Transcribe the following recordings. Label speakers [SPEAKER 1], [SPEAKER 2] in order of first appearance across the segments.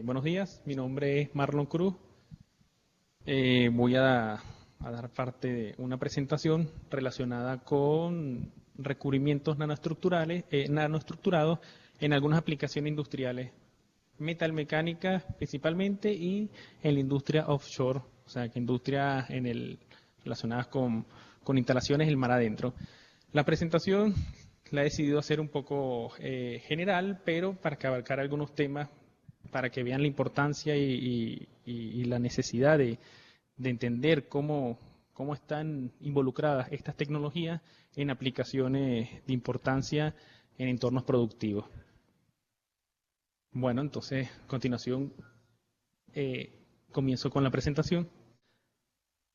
[SPEAKER 1] Buenos días, mi nombre es Marlon Cruz. Voy a dar parte de una presentación relacionada con recubrimientos nanoestructurados en algunas aplicaciones industriales, metalmecánicas principalmente y en la industria offshore, o sea, que industrias relacionadas con instalaciones en el mar adentro. La presentación la he decidido hacer un poco general, pero para que abarcar algunos temas para que vean la importancia y la necesidad de entender cómo están involucradas estas tecnologías en aplicaciones de importancia en entornos productivos. Bueno, entonces, a continuación, comienzo con la presentación.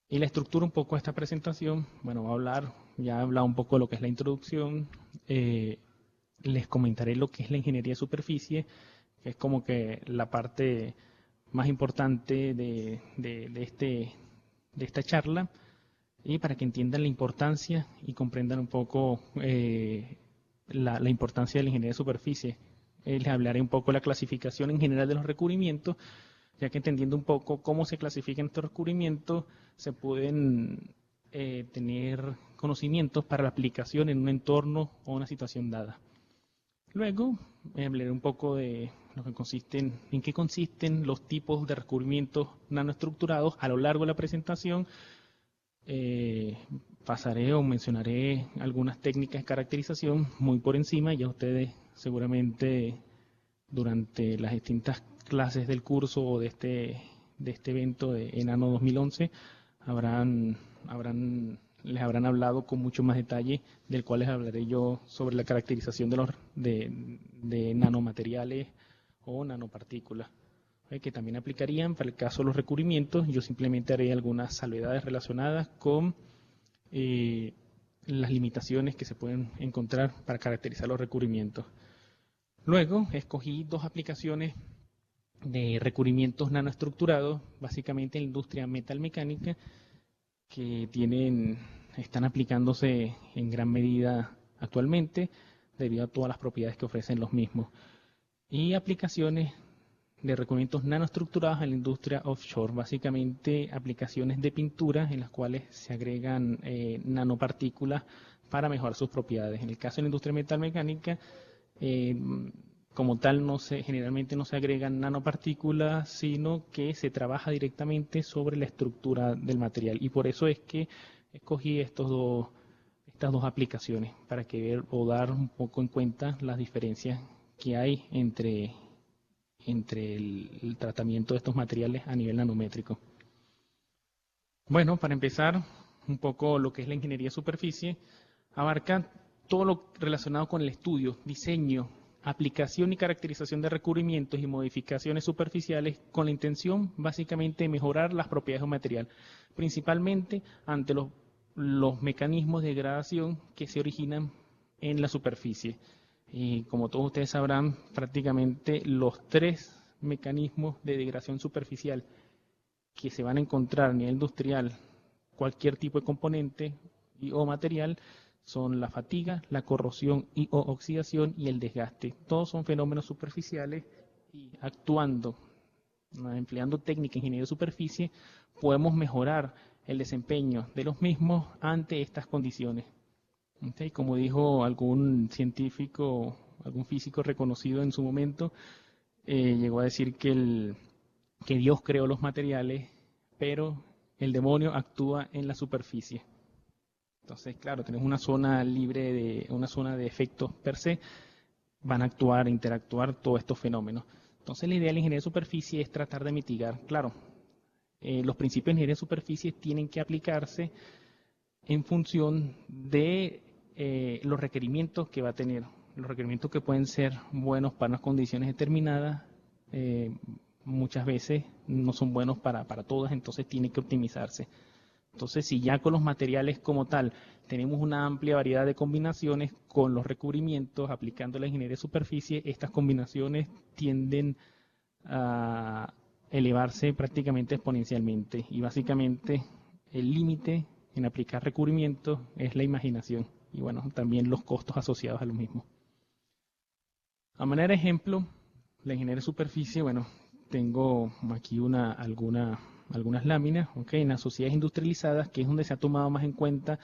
[SPEAKER 1] Y la estructura un poco de esta presentación, bueno, ya he hablado un poco de lo que es la introducción, les comentaré lo que es la ingeniería de superficie, que es como que la parte más importante de esta charla, y para que entiendan la importancia y comprendan un poco la importancia de la ingeniería de superficie. Les hablaré un poco de la clasificación en general de los recubrimientos, ya que entendiendo un poco cómo se clasifican estos recubrimientos, se pueden tener conocimientos para la aplicación en un entorno o una situación dada. Luego hablaré un poco de lo que en qué consisten los tipos de recubrimientos nanoestructurados a lo largo de la presentación. Pasaré o mencionaré algunas técnicas de caracterización muy por encima. Ya ustedes seguramente durante las distintas clases del curso o de este evento de Enano 2011 les habrán hablado con mucho más detalle, del cual les hablaré yo sobre la caracterización de nanomateriales o nanopartículas, que también aplicarían para el caso de los recubrimientos. Yo simplemente haré algunas salvedades relacionadas con las limitaciones que se pueden encontrar para caracterizar los recubrimientos. Luego escogí dos aplicaciones de recubrimientos nanoestructurados, básicamente en la industria metalmecánica, que están aplicándose en gran medida actualmente debido a todas las propiedades que ofrecen los mismos. Y aplicaciones de recubrimientos nanoestructurados en la industria offshore, básicamente aplicaciones de pintura en las cuales se agregan nanopartículas para mejorar sus propiedades. En el caso de la industria metalmecánica, como tal, generalmente no se agregan nanopartículas, sino que se trabaja directamente sobre la estructura del material. Y por eso es que escogí estas dos aplicaciones, para dar un poco en cuenta las diferencias que hay entre el tratamiento de estos materiales a nivel nanométrico. Bueno, para empezar, un poco lo que es la ingeniería de superficie, abarca todo lo relacionado con el estudio, diseño, aplicación y caracterización de recubrimientos y modificaciones superficiales con la intención básicamente de mejorar las propiedades de un material, principalmente ante los mecanismos de degradación que se originan en la superficie. Y como todos ustedes sabrán, prácticamente los tres mecanismos de degradación superficial que se van a encontrar a nivel industrial, cualquier tipo de componente o material, son la fatiga, la corrosión o oxidación y el desgaste. Todos son fenómenos superficiales y empleando técnicas de ingeniería de superficie, podemos mejorar el desempeño de los mismos ante estas condiciones. Como dijo algún científico, algún físico reconocido en su momento, llegó a decir que Dios creó los materiales, pero el demonio actúa en la superficie. Entonces, claro, tenemos una zona una zona de efectos per se, van a interactuar todos estos fenómenos. Entonces, la idea de la ingeniería de superficie es tratar de mitigar. Claro, los principios de ingeniería de superficie tienen que aplicarse en función de los requerimientos que va a tener. Los requerimientos que pueden ser buenos para unas condiciones determinadas, muchas veces no son buenos para todas, entonces tiene que optimizarse. Entonces, si ya con los materiales como tal tenemos una amplia variedad de combinaciones con los recubrimientos, aplicando la ingeniería de superficie, estas combinaciones tienden a elevarse prácticamente exponencialmente. Y básicamente el límite en aplicar recubrimientos es la imaginación y bueno, también los costos asociados a lo mismo. A manera de ejemplo, La ingeniería de superficie, bueno, tengo aquí algunas láminas, en las sociedades industrializadas, que es donde se ha tomado más en cuenta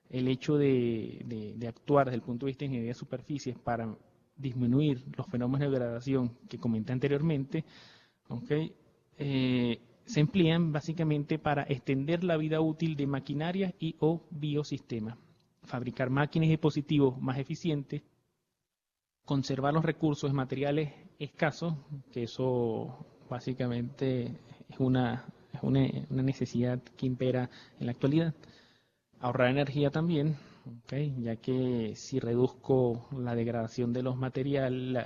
[SPEAKER 1] el hecho de actuar desde el punto de vista de ingeniería de superficies para disminuir los fenómenos de degradación que comenté anteriormente, ¿ok? Se emplean básicamente para extender la vida útil de maquinarias y o biosistemas, fabricar máquinas y dispositivos más eficientes, conservar los recursos materiales escasos, que eso básicamente es una necesidad que impera en la actualidad. Ahorrar energía también, ya que si reduzco la degradación de los materiales,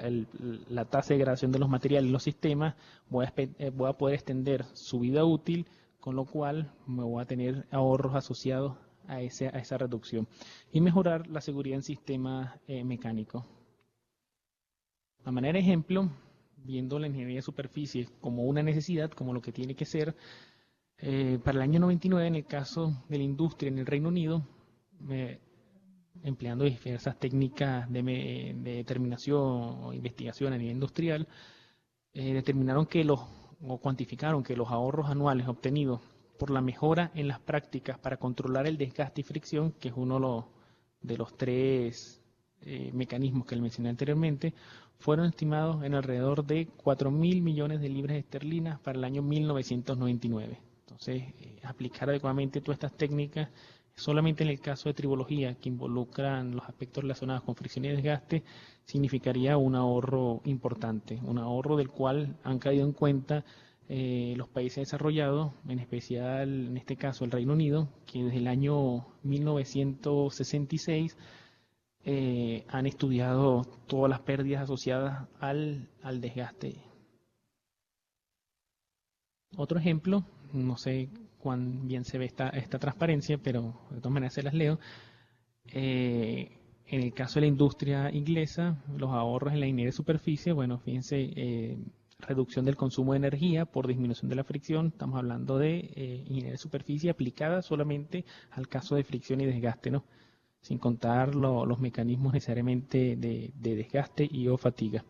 [SPEAKER 1] la tasa de degradación de los materiales en los sistemas, voy a poder extender su vida útil, con lo cual me voy a tener ahorros asociados a esa reducción. Y mejorar la seguridad en sistemas mecánicos. A manera de ejemplo, viendo la ingeniería de superficie como una necesidad, como lo que tiene que ser, para el año 99, en el caso de la industria en el Reino Unido, empleando diversas técnicas de determinación o investigación a nivel industrial, determinaron o cuantificaron que los ahorros anuales obtenidos por la mejora en las prácticas para controlar el desgaste y fricción, que es uno de los tres mecanismos que le mencioné anteriormente, fueron estimados en alrededor de 4.000 millones de libras esterlinas para el año 1999. Entonces, aplicar adecuadamente todas estas técnicas, solamente en el caso de tribología, que involucran los aspectos relacionados con fricción y desgaste, significaría un ahorro importante, un ahorro del cual han caído en cuenta los países desarrollados, en especial en este caso el Reino Unido, que desde el año 1966 han estudiado todas las pérdidas asociadas al desgaste. Otro ejemplo, no sé cuán bien se ve esta transparencia, pero de todas maneras se las leo. En el caso de la industria inglesa, los ahorros en la ingeniería de superficie, bueno, fíjense, reducción del consumo de energía por disminución de la fricción. Estamos hablando de ingeniería de superficie aplicada solamente al caso de fricción y desgaste, ¿no? Sin contar los mecanismos necesariamente de desgaste y o fatiga.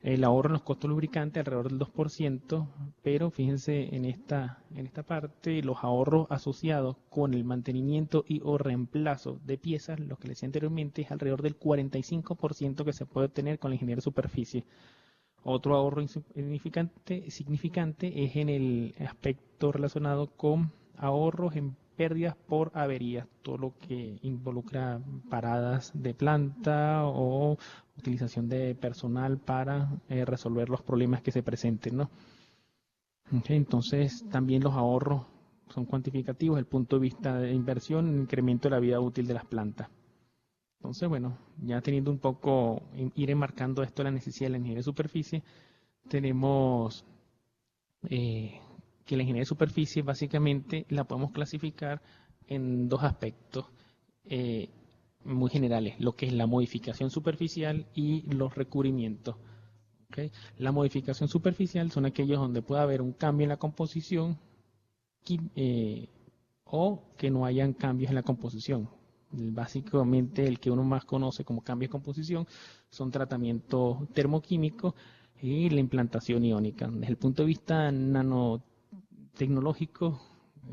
[SPEAKER 1] El ahorro en los costos lubricantes alrededor del 2%, pero fíjense en esta parte, los ahorros asociados con el mantenimiento y o reemplazo de piezas, lo que les decía anteriormente, es alrededor del 45% que se puede obtener con la ingeniería de superficie. Otro ahorro significante es en el aspecto relacionado con ahorros en pérdidas por averías, todo lo que involucra paradas de planta o utilización de personal para resolver los problemas que se presenten, ¿no? Entonces, también los ahorros son cuantificativos desde el punto de vista de inversión, incremento de la vida útil de las plantas. Entonces, bueno, ya teniendo un poco, ir enmarcando esto, la necesidad de la ingeniería de superficie, tenemos que la ingeniería de superficie básicamente la podemos clasificar en dos aspectos muy generales, lo que es la modificación superficial y los recubrimientos. ¿Okay? La modificación superficial son aquellos donde puede haber un cambio en la composición o que no hayan cambios en la composición. Básicamente el que uno más conoce como cambio de composición son tratamientos termoquímicos y la implantación iónica. Desde el punto de vista nanotecnológico,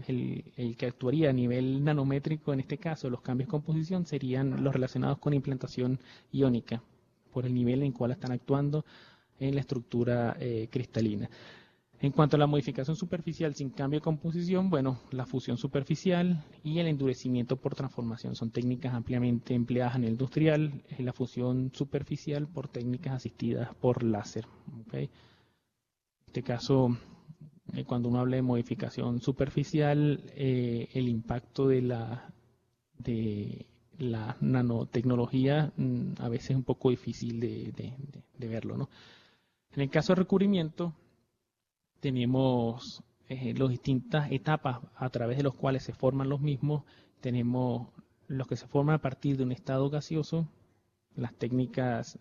[SPEAKER 1] el que actuaría a nivel nanométrico en este caso, los cambios de composición serían los relacionados con implantación iónica, por el nivel en el cual están actuando en la estructura cristalina. En cuanto a la modificación superficial sin cambio de composición, bueno, la fusión superficial y el endurecimiento por transformación son técnicas ampliamente empleadas en el industrial. La fusión superficial por técnicas asistidas por láser. ¿Okay? En este caso, cuando uno habla de modificación superficial, el impacto de la nanotecnología a veces es un poco difícil de verlo, ¿no? En el caso de recubrimiento, tenemos las distintas etapas a través de las cuales se forman los mismos. Tenemos los que se forman a partir de un estado gaseoso. Las técnicas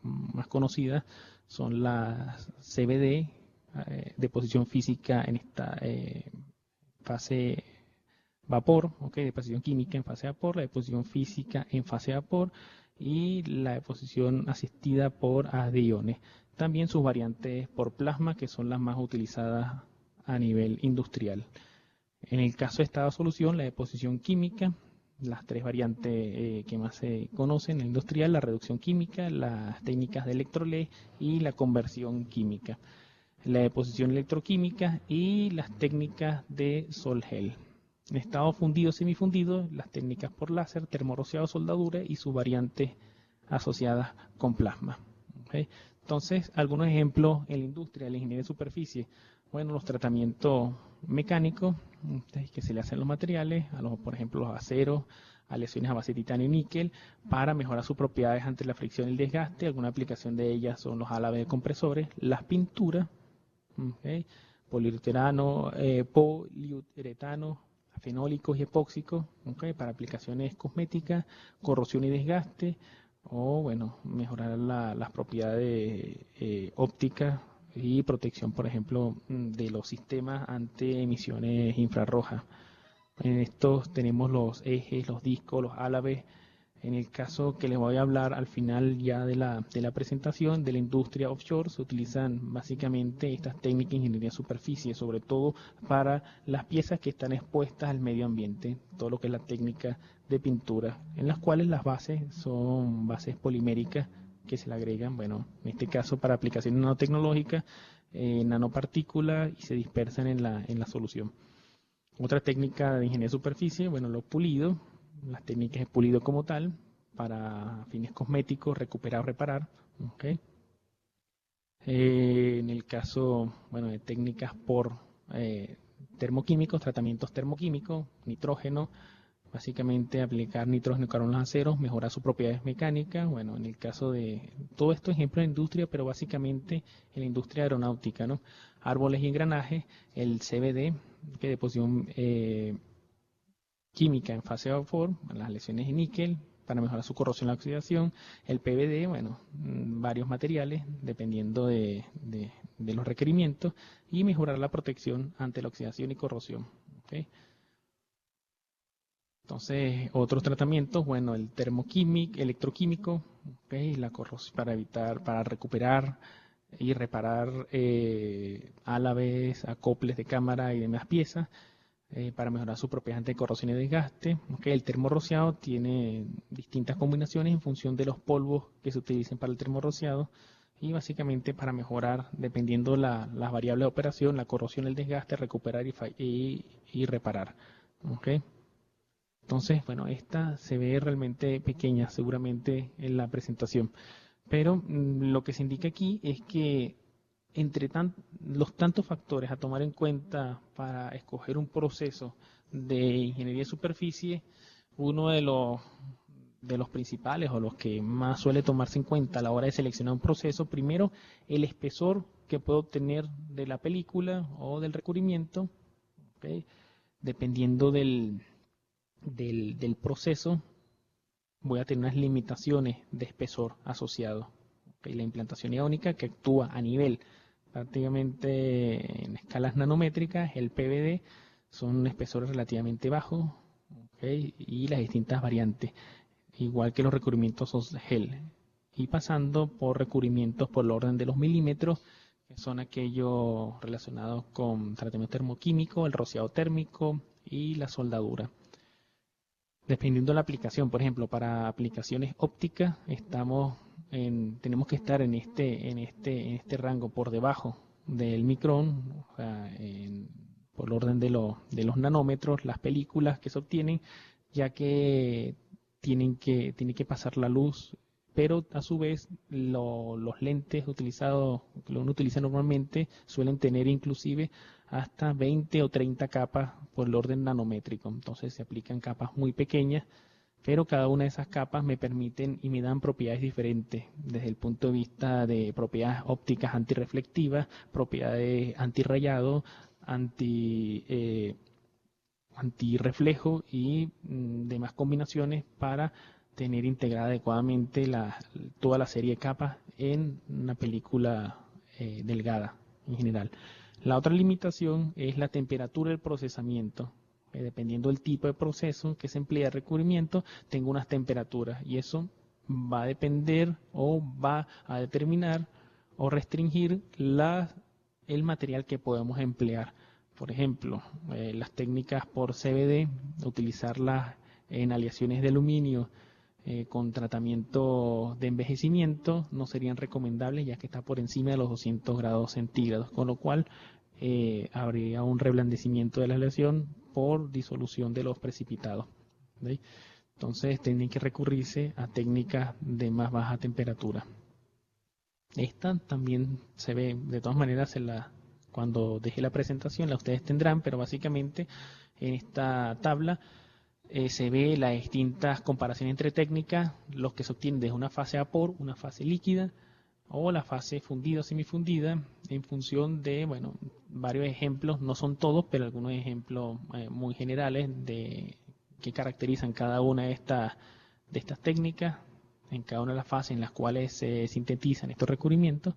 [SPEAKER 1] más conocidas son las CVD, deposición física en esta fase vapor, deposición química en fase vapor, la deposición física en fase vapor y la deposición asistida por haz de iones. También sus variantes por plasma, que son las más utilizadas a nivel industrial. En el caso de esta solución, la deposición química, las tres variantes que más se conocen en el industrial: la reducción química, las técnicas de electrolez y la conversión química. La deposición electroquímica y las técnicas de sol-gel. En estado fundido, semifundido, las técnicas por láser, termorrociado, soldadura y sus variantes asociadas con plasma. ¿Okay? Entonces, algunos ejemplos en la industria, en la ingeniería de superficie. Bueno, los tratamientos mecánicos que se le hacen a los materiales, por ejemplo, los aceros, a lesiones a base de titanio y níquel, para mejorar sus propiedades ante la fricción y el desgaste. Alguna aplicación de ellas son los álabes de compresores, las pinturas, ¿okay? Poliuretano, fenólicos y epóxicos, ¿okay? Para aplicaciones cosméticas, corrosión y desgaste, o bueno, mejorar las propiedades ópticas y protección, por ejemplo, de los sistemas ante emisiones infrarrojas. En estos tenemos los ejes, los discos, los álabes. En el caso que les voy a hablar al final ya de la presentación de la industria offshore, se utilizan básicamente estas técnicas de ingeniería de superficie, sobre todo para las piezas que están expuestas al medio ambiente, todo lo que es la técnica de pintura, en las cuales las bases son bases poliméricas que se le agregan, bueno, en este caso para aplicaciones nanotecnológicas, nanopartículas, y se dispersan en la solución. Otra técnica de ingeniería de superficie, bueno, lo pulido, las técnicas de pulido como tal, para fines cosméticos, recuperar o reparar. ¿Okay? En el caso, bueno, de técnicas por termoquímicos, tratamientos termoquímicos, nitrógeno, básicamente aplicar nitrógeno y carbonos aceros, mejorar sus propiedades mecánicas. Bueno, en el caso de todo esto, ejemplo de industria, pero básicamente en la industria aeronáutica, ¿no? Árboles y engranajes, el CVD, que de deposición química en fase de vapor, las lesiones de níquel, para mejorar su corrosión y la oxidación, el PVD, bueno, varios materiales, dependiendo de los requerimientos, y mejorar la protección ante la oxidación y corrosión. ¿Okay? Entonces, otros tratamientos, bueno, el termoquímico, electroquímico, ¿okay? Para recuperar y reparar álabes, acoples de cámara y demás piezas, para mejorar su propiedad ante corrosión y desgaste. ¿Okay? El termorrociado tiene distintas combinaciones en función de los polvos que se utilicen para el termorrociado, y básicamente para mejorar, dependiendo las variables de operación, la corrosión, el desgaste, recuperar y reparar. ¿Okay? Entonces, bueno, esta se ve realmente pequeña seguramente en la presentación, pero lo que se indica aquí es que entre los tantos factores a tomar en cuenta para escoger un proceso de ingeniería de superficie, uno de los principales o los que más suele tomarse en cuenta a la hora de seleccionar un proceso, primero el espesor que puedo obtener de la película o del recubrimiento, ¿okay? Dependiendo del proceso, voy a tener unas limitaciones de espesor asociado. ¿Okay? La implantación iónica, que actúa a nivel prácticamente en escalas nanométricas, el PVD, son espesores relativamente bajos, ¿okay? Y las distintas variantes, igual que los recubrimientos gel, y pasando por recubrimientos por el orden de los milímetros, que son aquellos relacionados con tratamiento termoquímico, el rociado térmico y la soldadura. Dependiendo de la aplicación, por ejemplo, para aplicaciones ópticas tenemos que estar en este rango por debajo del micrón, o sea, por el orden de los nanómetros, las películas que se obtienen, ya que tiene que pasar la luz, pero a su vez los lentes utilizados, que uno utiliza normalmente, suelen tener inclusive hasta 20 o 30 capas por el orden nanométrico. Entonces se aplican capas muy pequeñas, pero cada una de esas capas me permiten y me dan propiedades diferentes desde el punto de vista de propiedades ópticas antirreflectivas, propiedades antirrayado, antirreflejo y demás combinaciones para tener integrada adecuadamente toda la serie de capas en una película delgada en general. La otra limitación es la temperatura del procesamiento. Dependiendo del tipo de proceso que se emplea de recubrimiento, tengo unas temperaturas, y eso va a depender o va a determinar o restringir el material que podemos emplear. Por ejemplo, las técnicas por CVD, utilizarlas en aleaciones de aluminio con tratamiento de envejecimiento no serían recomendables, ya que está por encima de los 200 grados centígrados, con lo cual habría un reblandecimiento de la aleación por disolución de los precipitados, ¿sí? Entonces tienen que recurrirse a técnicas de más baja temperatura. Esta también se ve, de todas maneras, cuando deje la presentación la ustedes tendrán, pero básicamente en esta tabla se ve las distintas comparaciones entre técnicas, los que se obtienen desde una fase a vapor, una fase líquida o la fase fundida o semifundida, en función de, bueno, varios ejemplos, no son todos, pero algunos ejemplos muy generales que caracterizan cada una de estas técnicas, en cada una de las fases en las cuales se sintetizan estos recubrimientos,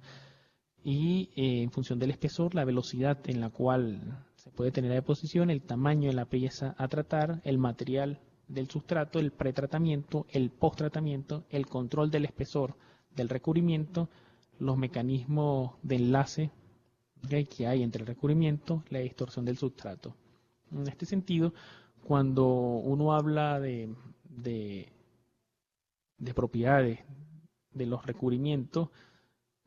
[SPEAKER 1] y en función del espesor, la velocidad en la cual se puede tener la deposición, el tamaño de la pieza a tratar, el material del sustrato, el pretratamiento, el posttratamiento, el control del espesor del recubrimiento, los mecanismos de enlace que hay entre el recubrimiento, la distorsión del sustrato. En este sentido, cuando uno habla de propiedades de los recubrimientos,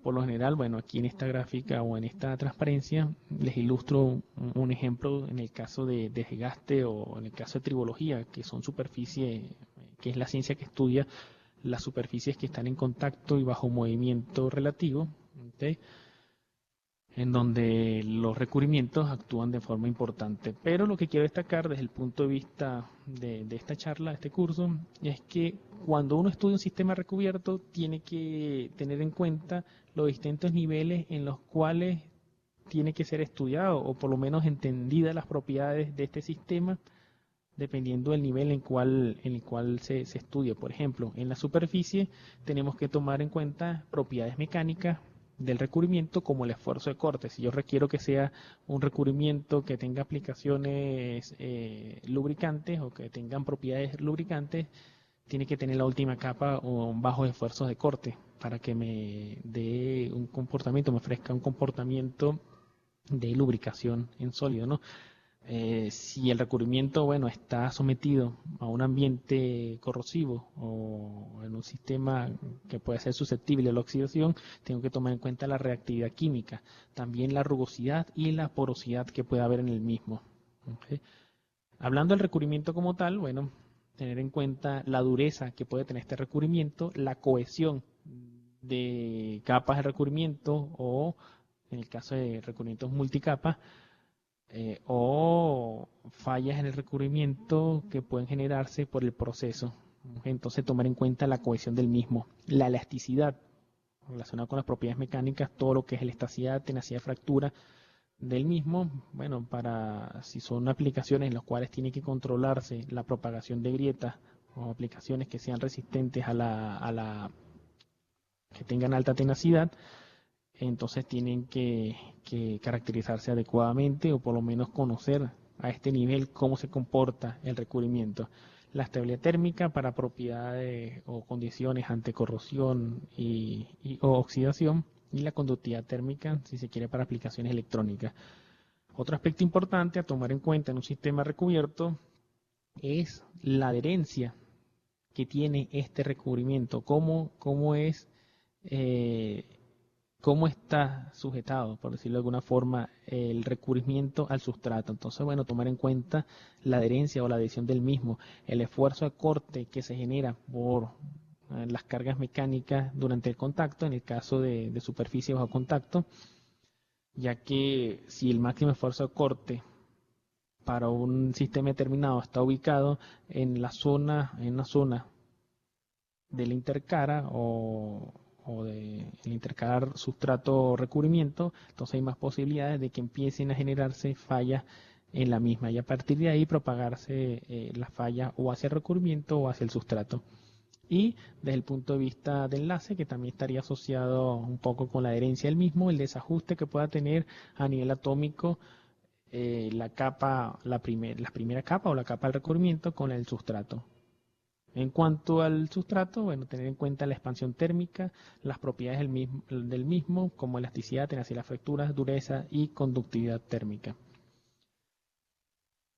[SPEAKER 1] por lo general, bueno, aquí en esta gráfica o en esta transparencia les ilustro un ejemplo en el caso de desgaste o en el caso de tribología, que son superficies, que es la ciencia que estudia las superficies que están en contacto y bajo movimiento relativo, ¿okay? En donde los recubrimientos actúan de forma importante. Pero lo que quiero destacar desde el punto de vista de esta charla, de este curso, es que cuando uno estudia un sistema recubierto tiene que tener en cuenta los distintos niveles en los cuales tiene que ser estudiado, o por lo menos entendidas las propiedades de este sistema, dependiendo del nivel en el cual se estudia. Por ejemplo, en la superficie tenemos que tomar en cuenta propiedades mecánicas del recubrimiento, como el esfuerzo de corte. Si yo requiero que sea un recubrimiento que tenga aplicaciones lubricantes o que tengan propiedades lubricantes, tiene que tener la última capa o bajos esfuerzos de corte para que me dé un comportamiento, me ofrezca un comportamiento de lubricación en sólido, ¿no? Si el recubrimiento, bueno, está sometido a un ambiente corrosivo o en un sistema que puede ser susceptible a la oxidación, tengo que tomar en cuenta la reactividad química, también la rugosidad y la porosidad que puede haber en el mismo. ¿Okay? Hablando del recubrimiento como tal, bueno, tener en cuenta la dureza que puede tener este recubrimiento, la cohesión de capas de recubrimiento o, en el caso de recubrimientos multicapas, o fallas en el recubrimiento que pueden generarse por el proceso. Entonces, tomar en cuenta la cohesión del mismo, la elasticidad relacionada con las propiedades mecánicas, todo lo que es elasticidad, tenacidad, fractura del mismo. Bueno, si son aplicaciones en las cuales tiene que controlarse la propagación de grietas o aplicaciones que sean resistentes que tengan alta tenacidad, entonces tienen que caracterizarse adecuadamente, o por lo menos conocer a este nivel cómo se comporta el recubrimiento. La estabilidad térmica para propiedades o condiciones ante corrosión o oxidación, y la conductividad térmica, si se quiere, para aplicaciones electrónicas. Otro aspecto importante a tomar en cuenta en un sistema recubierto es la adherencia que tiene este recubrimiento, cómo está sujetado, por decirlo de alguna forma, el recubrimiento al sustrato. Entonces, bueno, tomar en cuenta la adherencia o la adhesión del mismo, el esfuerzo de corte que se genera por las cargas mecánicas durante el contacto, en el caso de superficie bajo contacto, ya que si el máximo esfuerzo de corte para un sistema determinado está ubicado en una zona del intercara o del intercalar sustrato recubrimiento, entonces hay más posibilidades de que empiecen a generarse fallas en la misma, y a partir de ahí propagarse la falla o hacia el recubrimiento o hacia el sustrato. Y desde el punto de vista de enlace, que también estaría asociado un poco con la adherencia del mismo, el desajuste que pueda tener a nivel atómico la primera capa o la capa del recubrimiento con el sustrato. En cuanto al sustrato, bueno, tener en cuenta la expansión térmica, las propiedades del mismo, como elasticidad, tenacidad de las fracturas, dureza y conductividad térmica.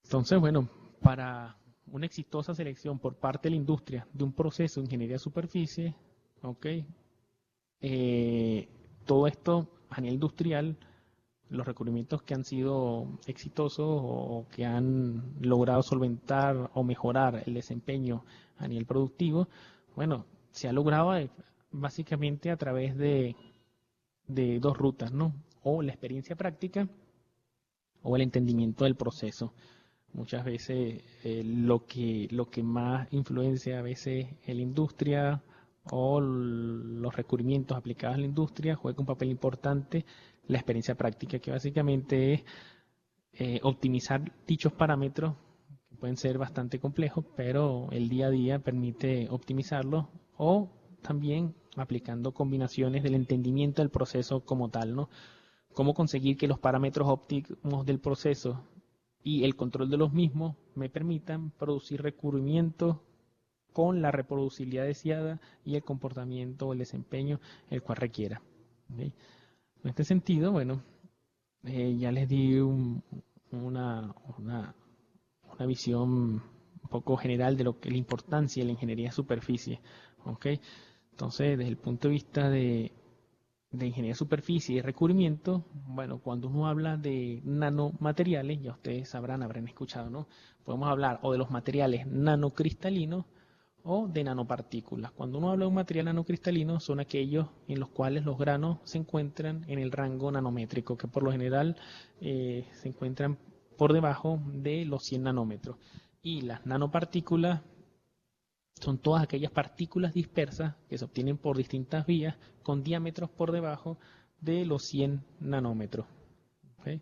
[SPEAKER 1] Entonces, bueno, para una exitosa selección por parte de la industria de un proceso de ingeniería de superficie, ¿ok? Todo esto a nivel industrial, los recubrimientos que han sido exitosos o que han logrado solventar o mejorar el desempeño a nivel productivo, bueno, se ha logrado básicamente a través de dos rutas, ¿no? O la experiencia práctica o el entendimiento del proceso. Muchas veces lo que más influencia a veces en la industria o los recubrimientos aplicados en la industria juega un papel importante la experiencia práctica, que básicamente es optimizar dichos parámetros, que pueden ser bastante complejos, pero el día a día permite optimizarlos, o también aplicando combinaciones del entendimiento del proceso como tal, ¿no? Cómo conseguir que los parámetros óptimos del proceso y el control de los mismos me permitan producir recubrimientos con la reproducibilidad deseada y el comportamiento o el desempeño el cual requiera. ¿Okay? En este sentido, bueno, ya les di una visión un poco general de lo que la importancia de la ingeniería de superficie. ¿Okay? Entonces, desde el punto de vista de ingeniería de superficie y recubrimiento, bueno, cuando uno habla de nanomateriales, ya ustedes habrán escuchado, ¿no? Podemos hablar o de los materiales nanocristalinos o de nanopartículas. Cuando uno habla de un material nanocristalino, son aquellos en los cuales los granos se encuentran en el rango nanométrico, que por lo general se encuentran por debajo de los 100 nanómetros. Y las nanopartículas son todas aquellas partículas dispersas que se obtienen por distintas vías con diámetros por debajo de los 100 nanómetros. ¿Okay?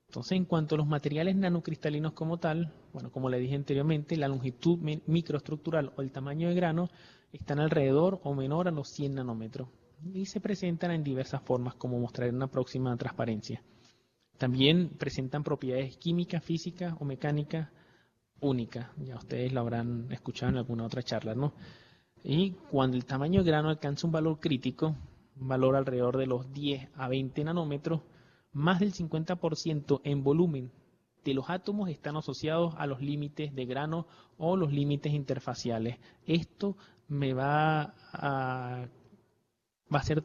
[SPEAKER 1] Entonces, en cuanto a los materiales nanocristalinos como tal, bueno, como le dije anteriormente, la longitud microestructural o el tamaño de grano están alrededor o menor a los 100 nanómetros y se presentan en diversas formas, como mostraré en una próxima transparencia. También presentan propiedades químicas, físicas o mecánicas única, ya ustedes lo habrán escuchado en alguna otra charla, ¿no? Y cuando el tamaño de grano alcanza un valor crítico, un valor alrededor de los 10 a 20 nanómetros, más del 50% en volumen de los átomos están asociados a los límites de grano o los límites interfaciales. Esto me va a hacer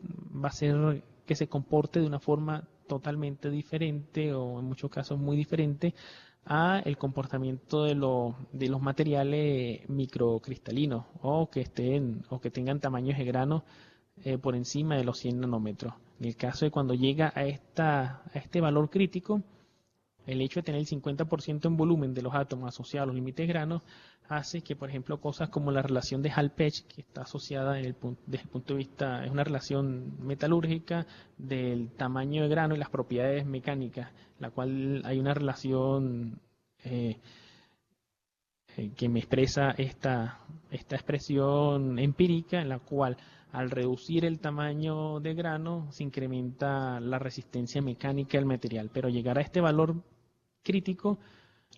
[SPEAKER 1] que se comporte de una forma totalmente diferente o en muchos casos muy diferente a el comportamiento de los materiales microcristalinos o que tengan tamaños de grano por encima de los 100 nanómetros. En el caso de cuando llega a este valor crítico, el hecho de tener el 50% en volumen de los átomos asociados a los límites de grano hace que, por ejemplo, cosas como la relación de Hall-Page, que está asociada desde el punto de vista, es una relación metalúrgica del tamaño de grano y las propiedades mecánicas, la cual hay una relación que me expresa esta expresión empírica, en la cual al reducir el tamaño de grano se incrementa la resistencia mecánica del material, pero llegar a este valor crítico,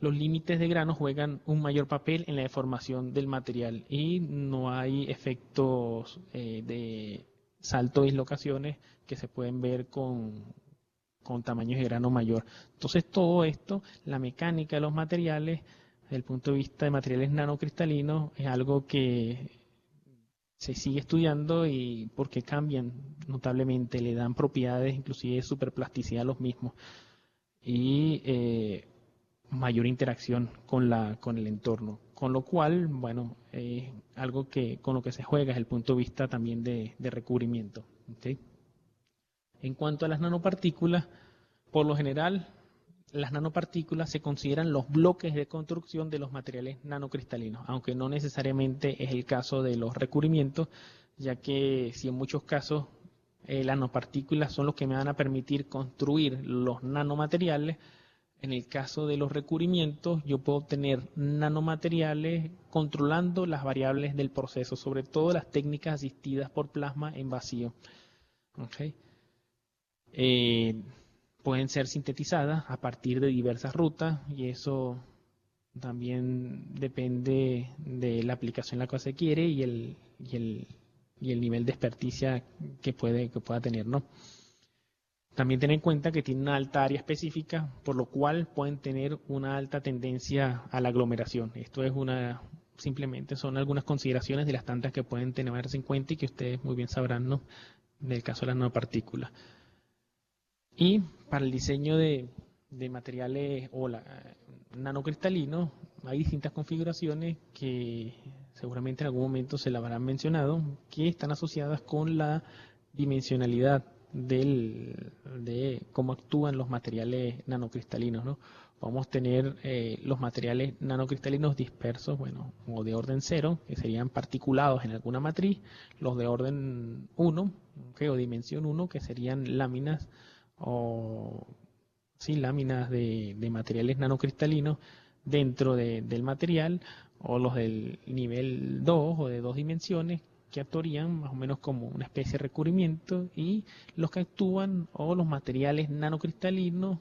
[SPEAKER 1] los límites de grano juegan un mayor papel en la deformación del material y no hay efectos de salto de dislocaciones que se pueden ver con tamaños de grano mayor. Entonces todo esto, la mecánica de los materiales, desde el punto de vista de materiales nanocristalinos, es algo que se sigue estudiando y porque cambian notablemente, le dan propiedades inclusive de superplasticidad a los mismos y mayor interacción con el entorno. Con lo cual, bueno, algo con lo que se juega es el punto de vista también de recubrimiento. ¿Okay? En cuanto a las nanopartículas, por lo general, las nanopartículas se consideran los bloques de construcción de los materiales nanocristalinos, aunque no necesariamente es el caso de los recubrimientos, ya que si en muchos casos las nanopartículas son los que me van a permitir construir los nanomateriales, en el caso de los recubrimientos yo puedo obtener nanomateriales controlando las variables del proceso, sobre todo las técnicas asistidas por plasma en vacío. ¿Okay? Pueden ser sintetizadas a partir de diversas rutas y eso También depende de la aplicación en la que se quiere y el nivel de experticia que pueda tener, ¿no? También ten en cuenta que tiene una alta área específica, por lo cual pueden tener una alta tendencia a la aglomeración. Esto es simplemente son algunas consideraciones de las tantas que pueden tenerse en cuenta y que ustedes muy bien sabrán, ¿no? Del caso de las nanopartículas. Y para el diseño de materiales nanocristalinos hay distintas configuraciones que seguramente en algún momento se la habrán mencionado, que están asociadas con la dimensionalidad de cómo actúan los materiales nanocristalinos, ¿no? Vamos a tener los materiales nanocristalinos dispersos, bueno, o de orden 0, que serían particulados en alguna matriz, los de orden 1, ¿okay? O dimensión 1, que serían láminas o sí, láminas de materiales nanocristalinos dentro del material, o los del nivel 2 o de 2 dimensiones, que actuarían más o menos como una especie de recubrimiento, y los que actúan o los materiales nanocristalinos,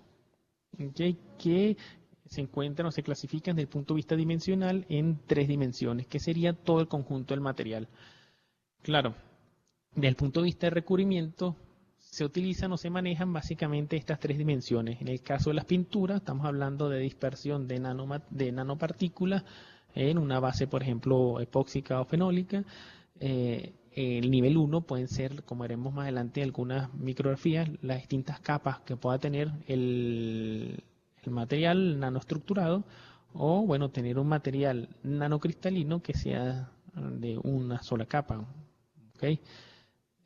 [SPEAKER 1] ¿okay? Que se encuentran o se clasifican desde el punto de vista dimensional en 3 dimensiones, que sería todo el conjunto del material. Claro, desde el punto de vista de recubrimiento, se utilizan o se manejan básicamente estas 3 dimensiones. En el caso de las pinturas, estamos hablando de dispersión de nanopartículas en una base, por ejemplo, epóxica o fenólica. El nivel 1 pueden ser, como veremos más adelante en algunas micrografías, las distintas capas que pueda tener el material nanoestructurado, o bueno, tener un material nanocristalino que sea de una sola capa. ¿Okay?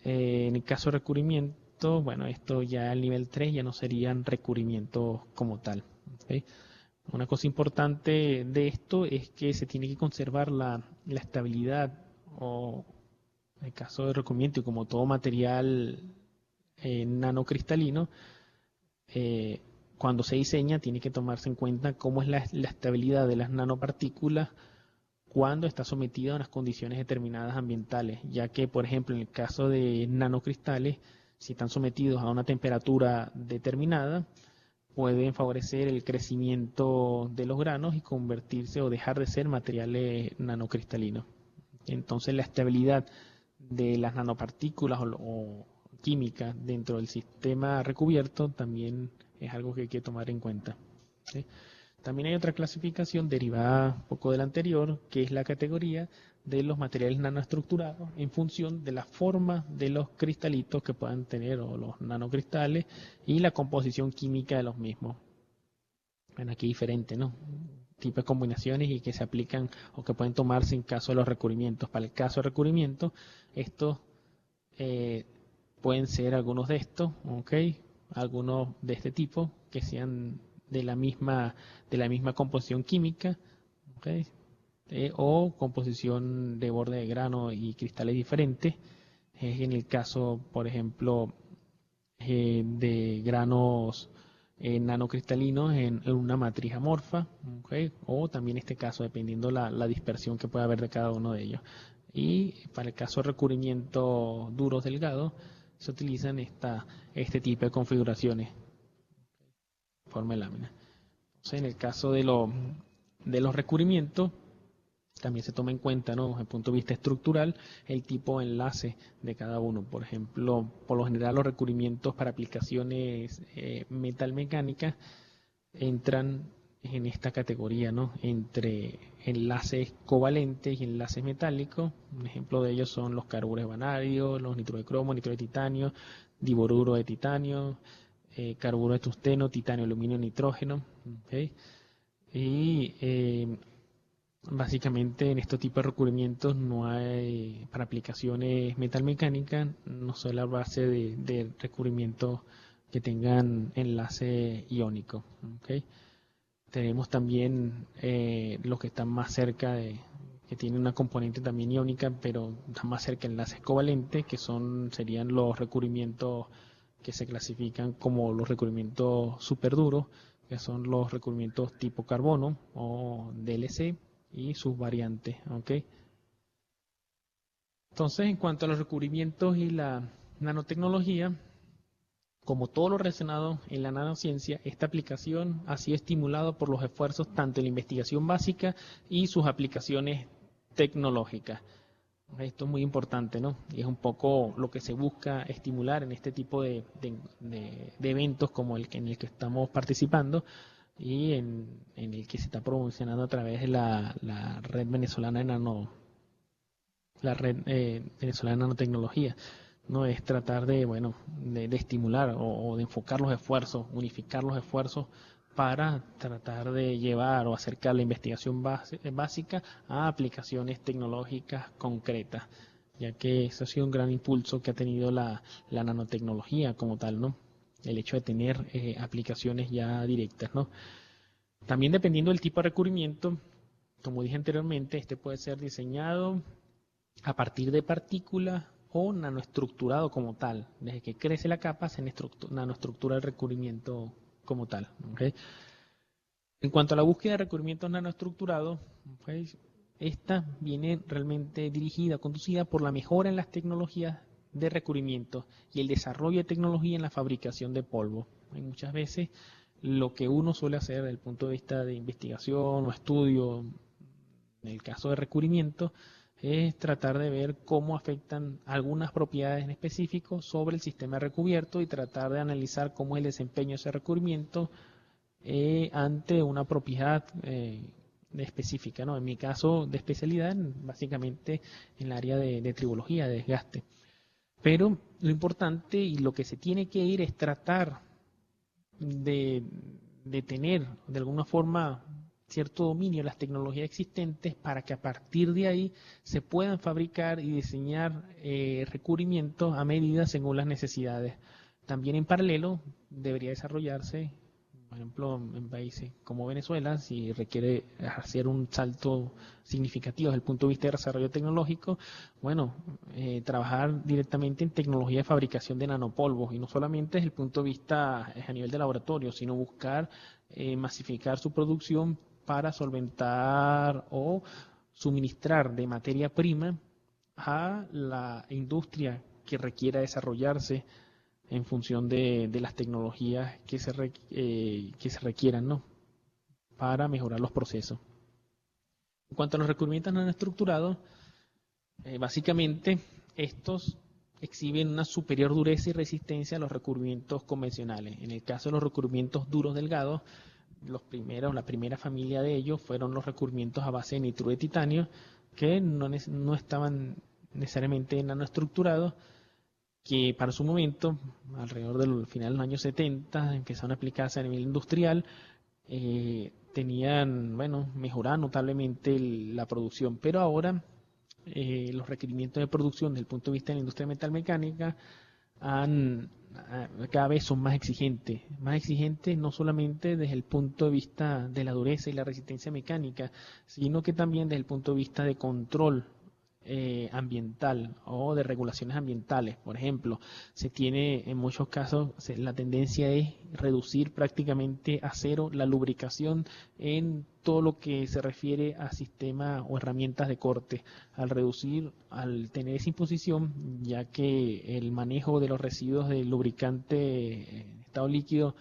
[SPEAKER 1] En el caso de recubrimiento, bueno, esto ya al nivel 3 ya no serían recubrimientos como tal. ¿Okay? Una cosa importante de esto es que se tiene que conservar la estabilidad, o en el caso de recubrimiento, y como todo material nanocristalino, cuando se diseña tiene que tomarse en cuenta cómo es la estabilidad de las nanopartículas cuando está sometida a unas condiciones determinadas ambientales, ya que, por ejemplo, en el caso de nanocristales, si están sometidos a una temperatura determinada, pueden favorecer el crecimiento de los granos y convertirse o dejar de ser materiales nanocristalinos. Entonces, la estabilidad de las nanopartículas o químicas dentro del sistema recubierto también es algo que hay que tomar en cuenta. ¿Sí? También hay otra clasificación derivada un poco de la anterior, que es la categoría de los materiales nanoestructurados en función de la forma de los cristalitos que puedan tener, o los nanocristales, y la composición química de los mismos. Bueno, aquí diferente, ¿no? Tipos de combinaciones y que se aplican o que pueden tomarse en caso de los recubrimientos. Para el caso de recubrimiento, estos pueden ser algunos de estos, ¿ok? Algunos de este tipo que sean de la misma composición química, ¿okay? O composición de borde de grano y cristales diferentes. En el caso, por ejemplo, de granos nanocristalinos en una matriz amorfa, ¿okay? O también en este caso, dependiendo la dispersión que pueda haber de cada uno de ellos. Y para el caso de recubrimientos duros delgados, se utilizan este tipo de configuraciones en forma de lámina. Entonces, en el caso de los recubrimientos, también se toma en cuenta, ¿no? Desde el punto de vista estructural, el tipo de enlace de cada uno. Por ejemplo, por lo general los recubrimientos para aplicaciones metalmecánicas entran en esta categoría, ¿no? Entre enlaces covalentes y enlaces metálicos. Un ejemplo de ellos son los carburos de vanadio, los nitro de cromo, nitro de titanio, diboruro de titanio, carburo de tungsteno, titanio, aluminio, nitrógeno. ¿Okay? Y básicamente en este tipo de recubrimientos no hay, para aplicaciones metalmecánicas, no suele haber base de recubrimientos que tengan enlace iónico. ¿Okay? Tenemos también los que están más cerca que tienen una componente también iónica, pero están más cerca de enlaces covalentes, que serían los recubrimientos que se clasifican como los recubrimientos superduros, que son los recubrimientos tipo carbono o DLC y sus variantes. ¿Okay? Entonces, en cuanto a los recubrimientos y la nanotecnología, Como todo lo relacionado en la nanociencia, esta aplicación ha sido estimulada por los esfuerzos tanto en la investigación básica y sus aplicaciones tecnológicas. Esto es muy importante, ¿no? Y es un poco lo que se busca estimular en este tipo de eventos como en el que estamos participando y en el que se está promocionando a través de la red venezolana de nanotecnología. No es tratar de, bueno, de estimular o de enfocar los esfuerzos, unificar los esfuerzos para tratar de llevar o acercar la investigación básica a aplicaciones tecnológicas concretas, ya que eso ha sido un gran impulso que ha tenido la nanotecnología como tal, ¿no? El hecho de tener aplicaciones ya directas, ¿no? También dependiendo del tipo de recubrimiento, como dije anteriormente, este puede ser diseñado a partir de partículas o nanoestructurado como tal. Desde que crece la capa se nanoestructura el recubrimiento como tal. ¿Okay? En cuanto a la búsqueda de recubrimientos nanoestructurados, pues, esta viene realmente dirigida, conducida por la mejora en las tecnologías de recubrimiento y el desarrollo de tecnología en la fabricación de polvo. Y muchas veces lo que uno suele hacer desde el punto de vista de investigación o estudio, en el caso de recubrimiento, es tratar de ver cómo afectan algunas propiedades en específico sobre el sistema recubierto y tratar de analizar cómo es el desempeño de ese recubrimiento ante una propiedad específica, ¿no? En mi caso de especialidad, básicamente en el área de tribología, de desgaste. Pero lo importante y lo que se tiene que ir es tratar de tener de alguna forma cierto dominio de las tecnologías existentes para que a partir de ahí se puedan fabricar y diseñar recubrimientos a medida según las necesidades. También en paralelo debería desarrollarse, por ejemplo, en países como Venezuela, si requiere hacer un salto significativo desde el punto de vista de desarrollo tecnológico, bueno, trabajar directamente en tecnología de fabricación de nanopolvos y no solamente desde el punto de vista a nivel de laboratorio, sino buscar masificar su producción para solventar o suministrar de materia prima a la industria que requiera desarrollarse en función de las tecnologías que se requieran, ¿no? Para mejorar los procesos. En cuanto a los recubrimientos nanoestructurados, básicamente estos exhiben una superior dureza y resistencia a los recubrimientos convencionales. En el caso de los recubrimientos duros delgados, la primera familia de ellos fueron los recubrimientos a base de nitruro de titanio, que no estaban necesariamente nanoestructurados, que para su momento, alrededor del final de los años 70, empezaron a aplicarse a nivel industrial, mejoraban notablemente la producción, pero ahora los requerimientos de producción desde el punto de vista de la industria metalmecánica cada vez son más exigentes no solamente desde el punto de vista de la dureza y la resistencia mecánica, sino que también desde el punto de vista de control ambiental o de regulaciones ambientales. Por ejemplo, se tiene en muchos casos la tendencia es reducir prácticamente a cero la lubricación en todo lo que se refiere a sistemas o herramientas de corte, al tener esa imposición, ya que el manejo de los residuos de lubricante en estado líquido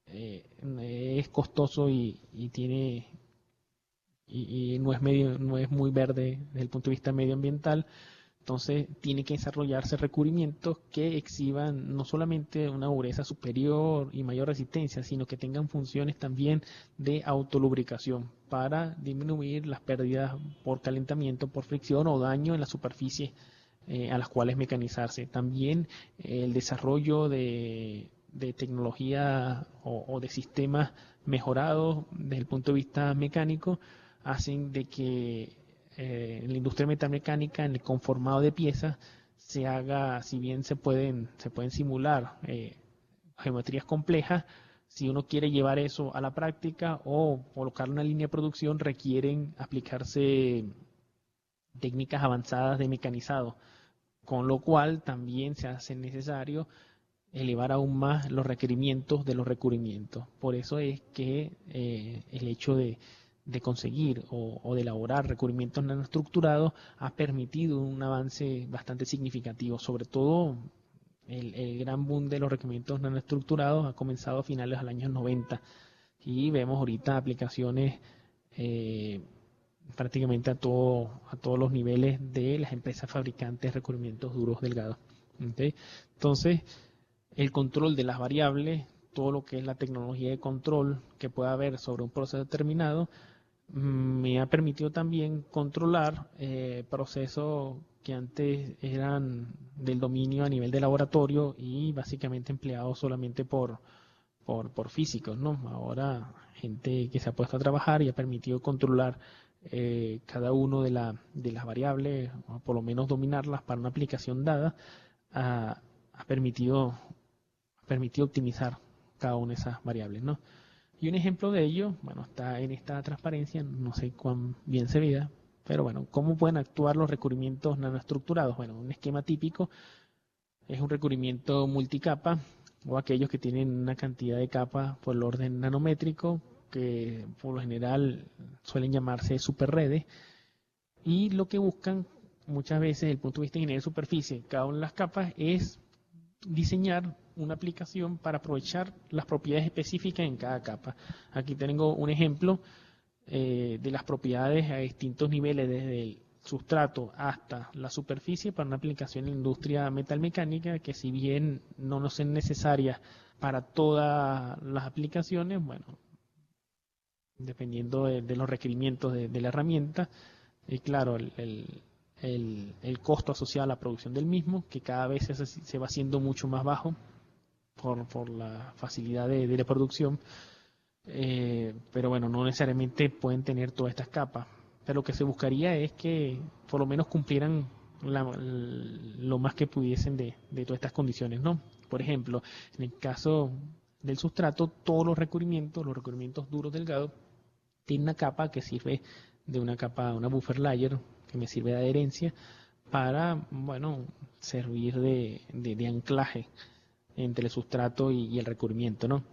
[SPEAKER 1] es costoso y no es muy verde desde el punto de vista medioambiental. Entonces tiene que desarrollarse recubrimientos que exhiban no solamente una dureza superior y mayor resistencia, sino que tengan funciones también de autolubricación para disminuir las pérdidas por calentamiento, por fricción o daño en las superficies a las cuales mecanizarse. También el desarrollo de tecnología o de sistemas mejorados desde el punto de vista mecánico hacen de que en la industria metalmecánica, en el conformado de piezas, se haga, si bien se pueden simular geometrías complejas, si uno quiere llevar eso a la práctica o colocar una línea de producción, requieren aplicarse técnicas avanzadas de mecanizado, con lo cual también se hace necesario elevar aún más los requerimientos de los recubrimientos. Por eso es que el hecho de conseguir o de elaborar recubrimientos nanoestructurados ha permitido un avance bastante significativo, sobre todo el gran boom de los requerimientos nanoestructurados ha comenzado a finales de los años 90 y vemos ahorita aplicaciones prácticamente a todos los niveles de las empresas fabricantes de recubrimientos duros delgados. ¿Okay? Entonces, el control de las variables, todo lo que es la tecnología de control que pueda haber sobre un proceso determinado, me ha permitido también controlar procesos que antes eran del dominio a nivel de laboratorio y básicamente empleados solamente por físicos, ¿no? Ahora gente que se ha puesto a trabajar y ha permitido controlar cada uno de las variables, o por lo menos dominarlas para una aplicación dada, ha permitido optimizar cada una de esas variables, ¿no? Y un ejemplo de ello, bueno, está en esta transparencia, no sé cuán bien se vea, pero bueno, ¿cómo pueden actuar los recubrimientos nanoestructurados? Bueno, un esquema típico es un recubrimiento multicapa o aquellos que tienen una cantidad de capas por el orden nanométrico, que por lo general suelen llamarse superredes, y lo que buscan muchas veces desde el punto de vista de ingeniería de superficie, cada una de las capas es diseñar una aplicación para aprovechar las propiedades específicas en cada capa. Aquí tengo un ejemplo de las propiedades a distintos niveles, desde el sustrato hasta la superficie, para una aplicación en la industria metalmecánica, que si bien no nos son necesarias para todas las aplicaciones, bueno, dependiendo de los requerimientos de la herramienta, y claro, el costo asociado a la producción del mismo, que cada vez se va haciendo mucho más bajo por la facilidad de la producción, pero bueno, no necesariamente pueden tener todas estas capas. Pero lo que se buscaría es que por lo menos cumplieran lo más que pudiesen de todas estas condiciones, ¿no? Por ejemplo, en el caso del sustrato, todos los recubrimientos duros delgados, tienen una capa que sirve de una buffer layer, que me sirve de adherencia para, bueno, servir de anclaje entre el sustrato y el recubrimiento, ¿no?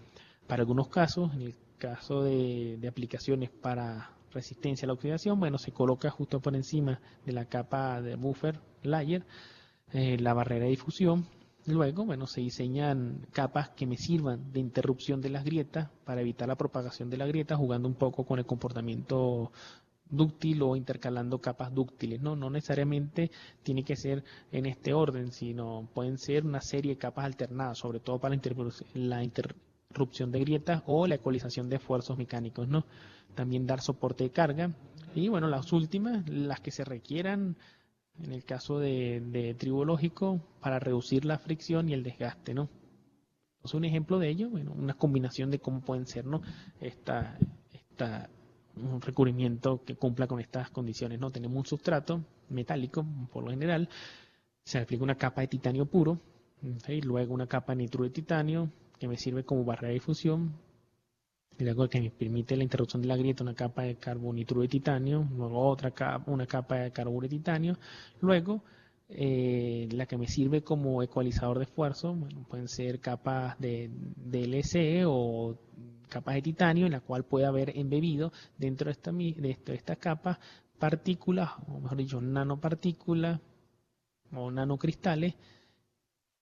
[SPEAKER 1] Para algunos casos, en el caso de aplicaciones para resistencia a la oxidación, bueno, se coloca justo por encima de la capa de buffer layer la barrera de difusión. Luego, bueno, se diseñan capas que me sirvan de interrupción de las grietas para evitar la propagación de la grieta, jugando un poco con el comportamiento dúctil o intercalando capas dúctiles, ¿no? No necesariamente tiene que ser en este orden, sino pueden ser una serie de capas alternadas, sobre todo para la interrupción de grietas o la ecualización de esfuerzos mecánicos, ¿no? También dar soporte de carga. Y bueno, las últimas, las que se requieran en el caso de tribológico, para reducir la fricción y el desgaste, ¿no? Entonces, un ejemplo de ello, bueno, una combinación de cómo pueden ser, ¿no? Un recubrimiento que cumpla con estas condiciones, ¿no? Tenemos un sustrato metálico, por lo general, se aplica una capa de titanio puro, ¿sí? Luego una capa de nitruro de titanio, que me sirve como barrera de difusión, y luego que me permite la interrupción de la grieta, una capa de carbonituro de titanio, luego una capa de carburo de titanio, luego la que me sirve como ecualizador de esfuerzo, bueno, pueden ser capas de LC o capas de titanio, en la cual puede haber embebido dentro de esta capa partículas, o mejor dicho, nanopartículas o nanocristales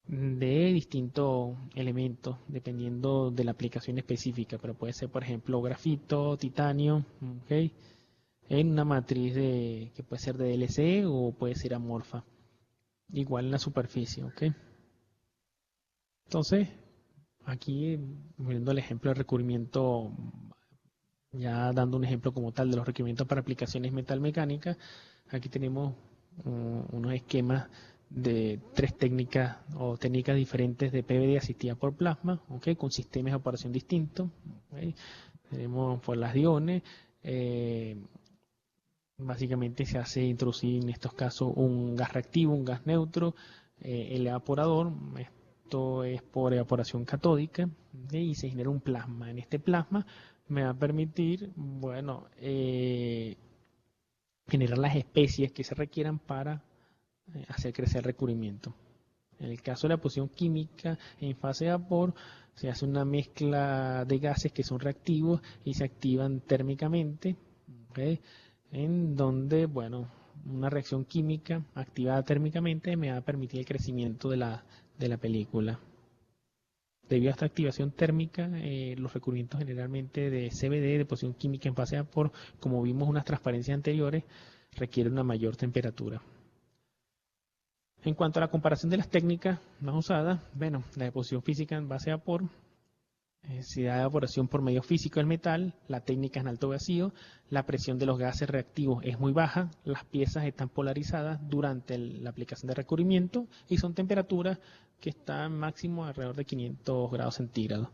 [SPEAKER 1] de distintos elementos, dependiendo de la aplicación específica, pero puede ser, por ejemplo, grafito, titanio, ¿okay? En una matriz que puede ser de DLC o puede ser amorfa, igual en la superficie, ¿ok? Entonces, aquí, viendo el ejemplo de recubrimiento, ya dando un ejemplo como tal de los requerimientos para aplicaciones metalmecánicas, aquí tenemos unos esquemas de 3 técnicas o técnicas diferentes de PVD asistida por plasma, ¿okay? Con sistemas de operación distintos, ¿okay? Tenemos por las iones, básicamente se hace introducir en estos casos un gas reactivo, un gas neutro, el evaporador, esto es por evaporación catódica, ¿okay? Y se genera un plasma. En este plasma me va a permitir, bueno, generar las especies que se requieran para hacer crecer el recubrimiento. En el caso de la posición química en fase de vapor, se hace una mezcla de gases que son reactivos y se activan térmicamente, ¿okay? En donde, bueno, una reacción química activada térmicamente me va a permitir el crecimiento de la película. Debido a esta activación térmica, los recubrimientos generalmente de CVD, deposición química en fase de vapor, como vimos en unas transparencias anteriores, requieren una mayor temperatura. En cuanto a la comparación de las técnicas más usadas, bueno, la deposición física en base de vapor, se da evaporación por medio físico del metal, la técnica es en alto vacío, la presión de los gases reactivos es muy baja, las piezas están polarizadas durante la aplicación de recubrimiento y son temperaturas que están máximo alrededor de 500 grados centígrados.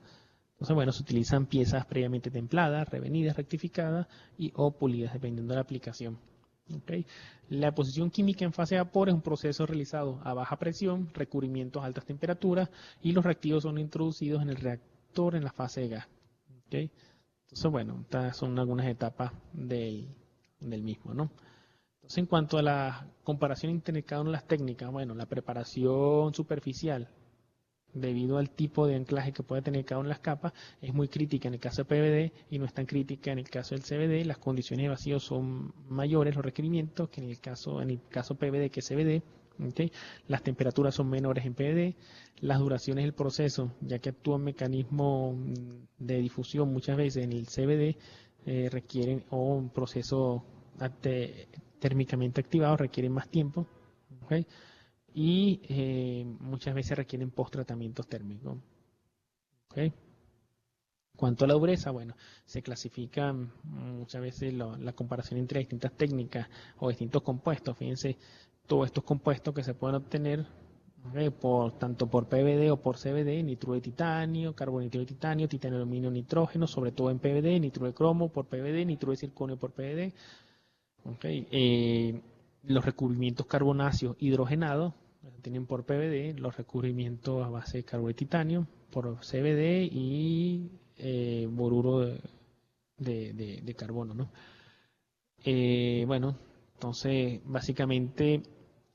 [SPEAKER 1] Entonces, bueno, se utilizan piezas previamente templadas, revenidas, rectificadas o pulidas, dependiendo de la aplicación. ¿Okay? La deposición química en fase de vapor es un proceso realizado a baja presión, recubrimientos a altas temperaturas y los reactivos son introducidos en el reactor en la fase de gas. ¿Okay? Entonces, bueno, estas son algunas etapas del mismo, ¿no? Entonces, en cuanto a la comparación entre cada una de las técnicas, bueno, la preparación superficial, debido al tipo de anclaje que puede tener cada una de las capas, es muy crítica en el caso de PVD y no es tan crítica en el caso del CVD. Las condiciones de vacío son mayores, los requerimientos, que en el caso PVD que CVD. ¿Okay? Las temperaturas son menores en PVD, las duraciones del proceso, ya que actúa un mecanismo de difusión muchas veces en el CVD, requieren, o un proceso térmicamente activado, requieren más tiempo. ¿Okay? Y muchas veces requieren post-tratamientos térmicos. ¿Okay? Cuanto a la dureza, bueno, se clasifican muchas veces la comparación entre distintas técnicas o distintos compuestos. Fíjense, todos estos compuestos que se pueden obtener tanto por PVD o por CVD, nitruro de titanio, carbonituro de titanio, titanio, aluminio, nitrógeno, sobre todo en PVD, nitruro de cromo por PVD, nitruro de circonio por PVD. ¿Okay? Los recubrimientos carbonáceos hidrogenados tienen por PVD, los recubrimientos a base de carburo de titanio por CVD y boruro de carbono, ¿no? Bueno, entonces básicamente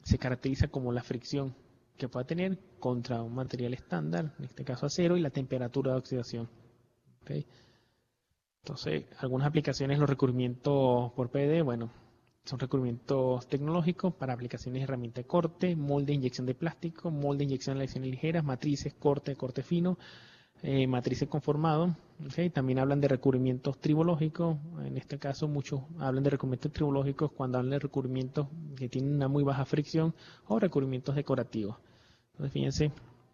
[SPEAKER 1] se caracteriza como la fricción que pueda tener contra un material estándar, en este caso acero, y la temperatura de oxidación. ¿Okay? Entonces, algunas aplicaciones, los recubrimientos por PVD, bueno, son recubrimientos tecnológicos para aplicaciones de herramienta de corte, molde de inyección de plástico, molde de inyección de lecciones ligeras, matrices, corte fino, matrices conformado. ¿Okay? También hablan de recubrimientos tribológicos. En este caso, muchos hablan de recubrimientos tribológicos cuando hablan de recubrimientos que tienen una muy baja fricción o recubrimientos decorativos. Entonces, fíjense,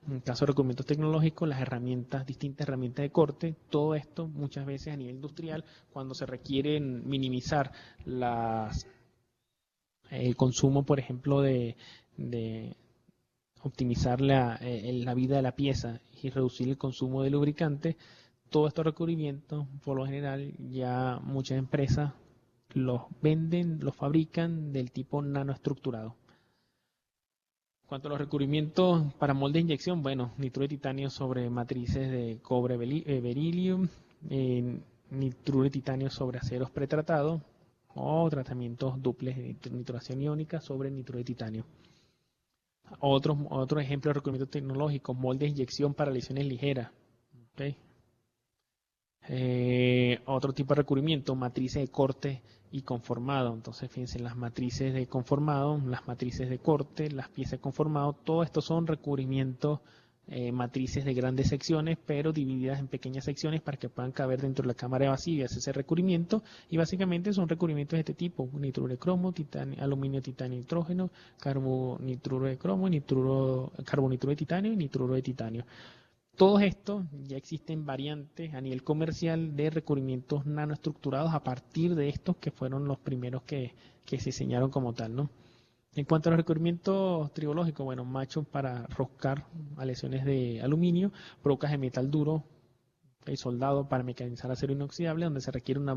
[SPEAKER 1] en el caso de recubrimientos tecnológicos, las herramientas, distintas herramientas de corte, todo esto muchas veces a nivel industrial, cuando se requieren minimizar el consumo, por ejemplo, de optimizar la vida de la pieza y reducir el consumo de lubricante, todos estos recubrimientos, por lo general, ya muchas empresas los venden, los fabrican del tipo nanoestructurado. En cuanto a los recubrimientos para molde de inyección, bueno, nitruro de titanio sobre matrices de cobre berilio, nitruro de titanio sobre aceros pretratados o tratamientos duples de nitroación iónica sobre nitruro de titanio. Otro ejemplo de recubrimiento tecnológico, molde de inyección para lesiones ligeras. ¿Okay? Otro tipo de recubrimiento, matrices de corte y conformado. Entonces, fíjense, las matrices de conformado, las matrices de corte, las piezas de conformado, todo esto son recubrimientos, matrices de grandes secciones, pero divididas en pequeñas secciones para que puedan caber dentro de la cámara de vacío y hacer ese recubrimiento. Y básicamente son recubrimientos de este tipo: nitruro de cromo, aluminio, titanio, nitrógeno, carbonitruro de cromo, carbonitruro de titanio y nitruro de titanio. Todos estos ya existen variantes a nivel comercial de recubrimientos nanoestructurados a partir de estos que fueron los primeros que se diseñaron como tal, ¿no? En cuanto a los recubrimientos tribológicos, bueno, machos para roscar a lesiones de aluminio, brocas de metal duro, soldado para mecanizar acero inoxidable, donde se requiere una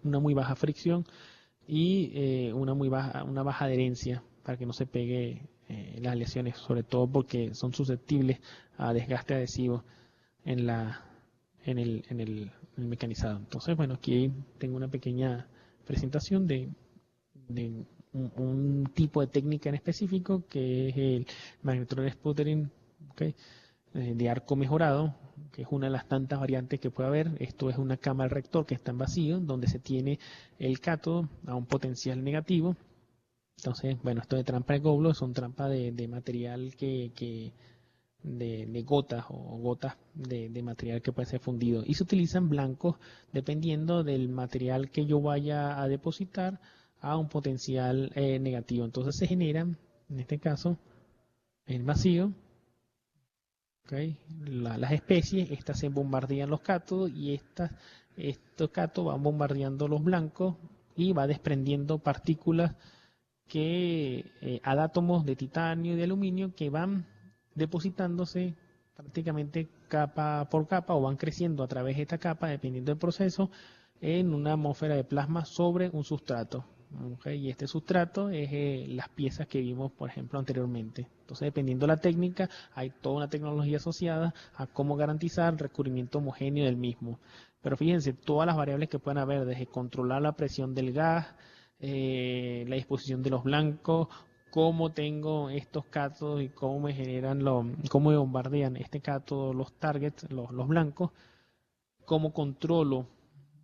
[SPEAKER 1] muy baja fricción y una baja adherencia para que no se pegue las lesiones, sobre todo porque son susceptibles a desgaste adhesivo en el mecanizado. Entonces, bueno, aquí tengo una pequeña presentación de un tipo de técnica en específico, que es el magnetron sputtering, ¿okay? De arco mejorado, que es una de las tantas variantes que puede haber. Esto es una cámara rector que está en vacío, donde se tiene el cátodo a un potencial negativo. Entonces, bueno, esto de trampa de Goblo son trampas de material de gotas o gotas de material que puede ser fundido. Y se utilizan blancos dependiendo del material que yo vaya a depositar a un potencial negativo. Entonces se generan, en este caso, en vacío, ¿okay? Las especies, estas se bombardean los cátodos y estos cátodos van bombardeando los blancos y va desprendiendo partículas adátomos de titanio y de aluminio que van depositándose prácticamente capa por capa o van creciendo a través de esta capa, dependiendo del proceso, en una atmósfera de plasma sobre un sustrato. ¿Okay? Y este sustrato es las piezas que vimos, por ejemplo, anteriormente. Entonces, dependiendo de la técnica, hay toda una tecnología asociada a cómo garantizar el recubrimiento homogéneo del mismo. Pero fíjense, todas las variables que pueden haber, desde controlar la presión del gas, la disposición de los blancos, cómo tengo estos cátodos y cómo me generan, cómo me bombardean este cátodo, los targets, los blancos, cómo controlo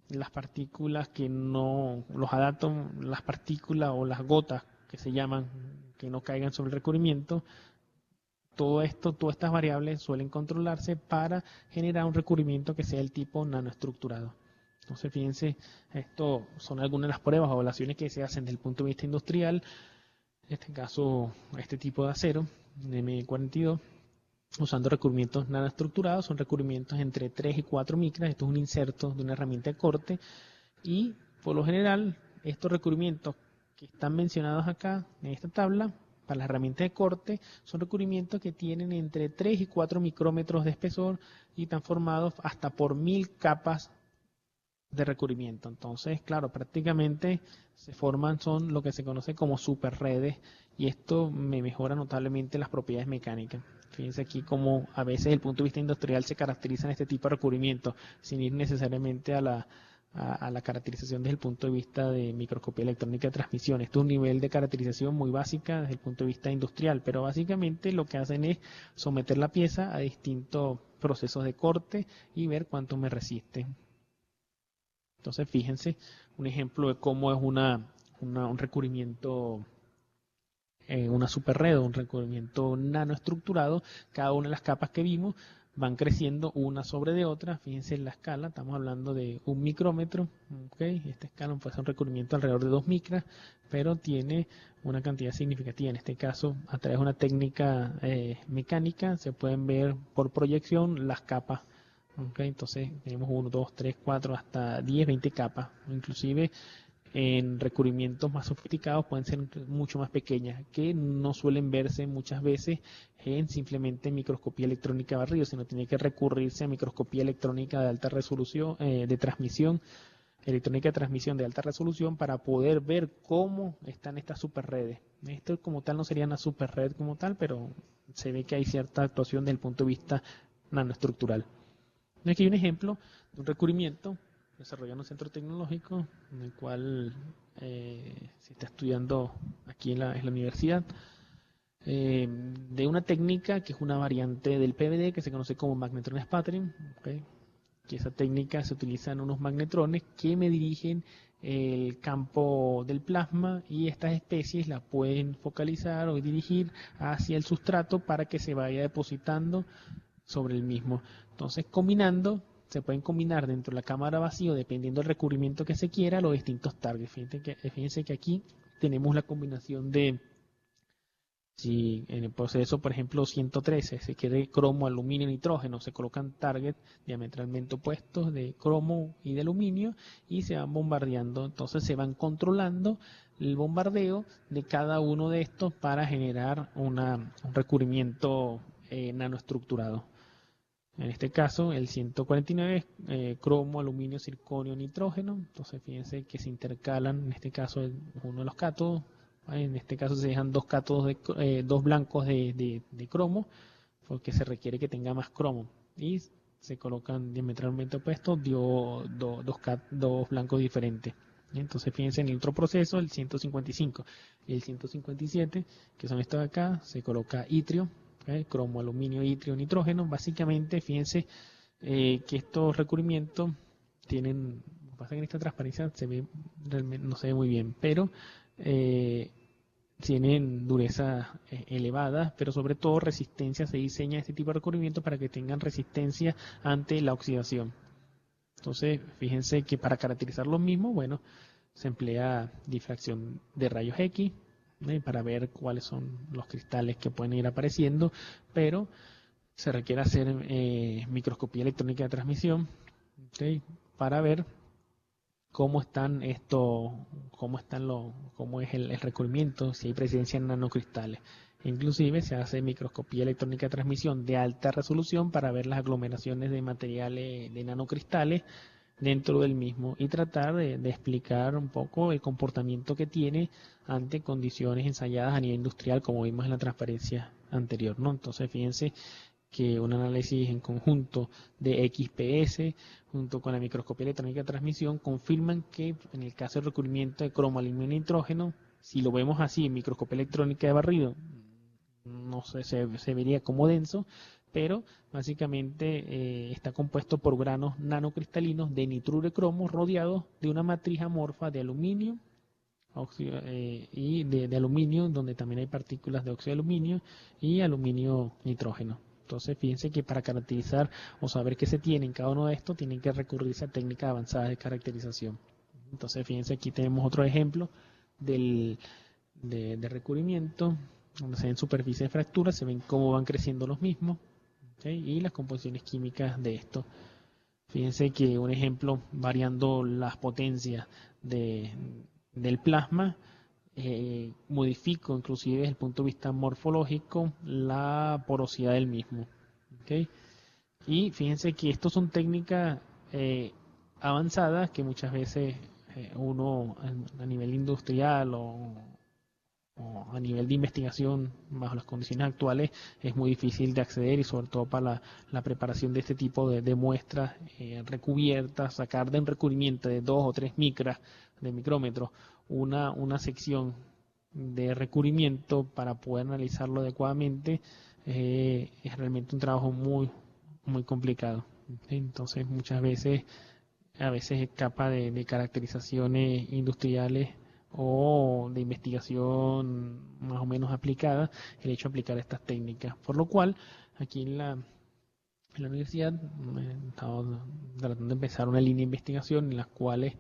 [SPEAKER 1] las partículas que no, los adátomos, las partículas o las gotas que se llaman, que no caigan sobre el recubrimiento. Todo esto, todas estas variables suelen controlarse para generar un recubrimiento que sea el tipo nanoestructurado. Entonces, fíjense, esto son algunas de las pruebas o evaluaciones que se hacen desde el punto de vista industrial. En este caso, este tipo de acero, M42, usando recubrimientos nanoestructurados, son recubrimientos entre 3 y 4 micras. Esto es un inserto de una herramienta de corte y, por lo general, estos recubrimientos que están mencionados acá en esta tabla, para las herramientas de corte, son recubrimientos que tienen entre 3 y 4 micrómetros de espesor y están formados hasta por 1000 capas de recubrimiento. Entonces, claro, prácticamente se forman, son lo que se conoce como superredes, y esto me mejora notablemente las propiedades mecánicas. Fíjense aquí como a veces desde el punto de vista industrial se caracterizan este tipo de recubrimientos sin ir necesariamente a la caracterización desde el punto de vista de microscopía electrónica de transmisión. Esto es un nivel de caracterización muy básica desde el punto de vista industrial, pero básicamente lo que hacen es someter la pieza a distintos procesos de corte y ver cuánto me resiste. Entonces, fíjense un ejemplo de cómo es un recubrimiento, una superred, un recubrimiento nanoestructurado. Cada una de las capas que vimos van creciendo una sobre de otra. Fíjense en la escala, estamos hablando de 1 micrómetro. ¿Okay? Esta escala puede ser un recubrimiento alrededor de 2 micras, pero tiene una cantidad significativa. En este caso, a través de una técnica mecánica, se pueden ver por proyección las capas. Okay, entonces tenemos 1, 2, 3, 4, hasta 10, 20 capas. Inclusive en recubrimientos más sofisticados pueden ser mucho más pequeñas, que no suelen verse muchas veces en simplemente microscopía electrónica de barrido, sino tiene que recurrirse a microscopía electrónica de alta resolución, de transmisión, electrónica de transmisión de alta resolución, para poder ver cómo están estas superredes. Esto como tal no sería una superred como tal, pero se ve que hay cierta actuación desde el punto de vista nanoestructural. Aquí hay un ejemplo de un recubrimiento desarrollado en un centro tecnológico en el cual se está estudiando aquí en la universidad, de una técnica que es una variante del PVD que se conoce como magnetron sputtering. ¿Okay? Que esa técnica se utiliza en unos magnetrones que me dirigen el campo del plasma, y estas especies las pueden focalizar o dirigir hacia el sustrato para que se vaya depositando sobre el mismo. Entonces, combinando, se pueden combinar dentro de la cámara vacío, dependiendo del recubrimiento que se quiera, los distintos targets. Fíjense que aquí tenemos la combinación de, si en el proceso, por ejemplo, 113, se quiere cromo, aluminio, nitrógeno, se colocan targets diametralmente opuestos de cromo y de aluminio y se van bombardeando. Entonces se van controlando el bombardeo de cada uno de estos para generar un recubrimiento nanoestructurado. En este caso, el 149 es cromo, aluminio, circonio, nitrógeno. Entonces, fíjense que se intercalan, en este caso, uno de los cátodos. En este caso se dejan dos cátodos, dos blancos de cromo, porque se requiere que tenga más cromo. Y se colocan diametralmente opuestos dos blancos diferentes. Entonces, fíjense en el otro proceso, el 155 y el 157, que son estos de acá, se coloca itrio. Cromo, aluminio, itrio, nitrógeno. Básicamente, fíjense, que estos recubrimientos tienen, lo que pasa es que en esta transparencia se ve, realmente no se ve muy bien, pero tienen dureza elevada, pero sobre todo resistencia. Se diseña este tipo de recubrimientos para que tengan resistencia ante la oxidación. Entonces, fíjense que para caracterizar los mismos, bueno, se emplea difracción de rayos X, para ver cuáles son los cristales que pueden ir apareciendo, pero se requiere hacer microscopía electrónica de transmisión, ¿okay?, para ver cómo están estos, cómo es el recubrimiento, si hay presencia en nanocristales. Inclusive se hace microscopía electrónica de transmisión de alta resolución para ver las aglomeraciones de materiales de nanocristales dentro del mismo y tratar de explicar un poco el comportamiento que tiene ante condiciones ensayadas a nivel industrial, como vimos en la transparencia anterior, ¿no? Entonces, fíjense que un análisis en conjunto de XPS junto con la microscopía electrónica de transmisión confirman que en el caso del recubrimiento de cromo, aluminio y nitrógeno, si lo vemos así en microscopía electrónica de barrido, no sé, se vería como denso, pero básicamente está compuesto por granos nanocristalinos de nitruro de cromo rodeados de una matriz amorfa de aluminio y de aluminio, donde también hay partículas de óxido de aluminio y aluminio nitrógeno. Entonces, fíjense que para caracterizar o saber qué se tiene en cada uno de estos, tienen que recurrirse a técnicas avanzadas de caracterización. Entonces, fíjense, aquí tenemos otro ejemplo de recubrimiento, donde se ven superficies de fractura, se ven cómo van creciendo los mismos, ¿okay?, y las composiciones químicas de esto. Fíjense que un ejemplo, variando las potencias del plasma, modifico inclusive desde el punto de vista morfológico la porosidad del mismo, ¿okay? Y fíjense que estas son técnicas avanzadas que muchas veces uno a nivel industrial o a nivel de investigación bajo las condiciones actuales es muy difícil de acceder, y sobre todo para la preparación de este tipo de muestras recubiertas, sacar de un recubrimiento de 2 o 3 micras de micrómetros una sección de recubrimiento para poder analizarlo adecuadamente, es realmente un trabajo muy complicado. Entonces muchas veces a veces escapa de caracterizaciones industriales o de investigación más o menos aplicada el hecho de aplicar estas técnicas. Por lo cual, aquí en la universidad estamos tratando de empezar una línea de investigación en las cuales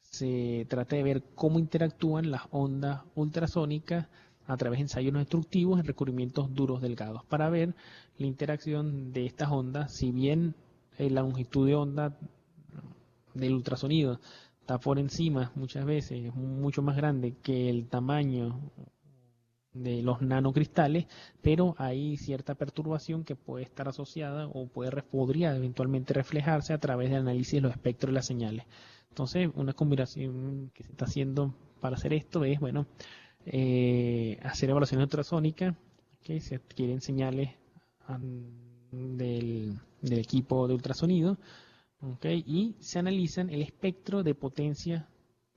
[SPEAKER 1] se trata de ver cómo interactúan las ondas ultrasónicas a través de ensayos no destructivos en recubrimientos duros delgados, para ver la interacción de estas ondas. Si bien la longitud de onda del ultrasonido está por encima, muchas veces es mucho más grande que el tamaño de los nanocristales, pero hay cierta perturbación que puede estar asociada o podría eventualmente reflejarse a través del análisis de los espectros de las señales. Entonces, una combinación que se está haciendo para hacer esto es, bueno, hacer evaluaciones ultrasónicas, que se adquieren señales del equipo de ultrasonido, ¿okay?, y se analizan el espectro de potencia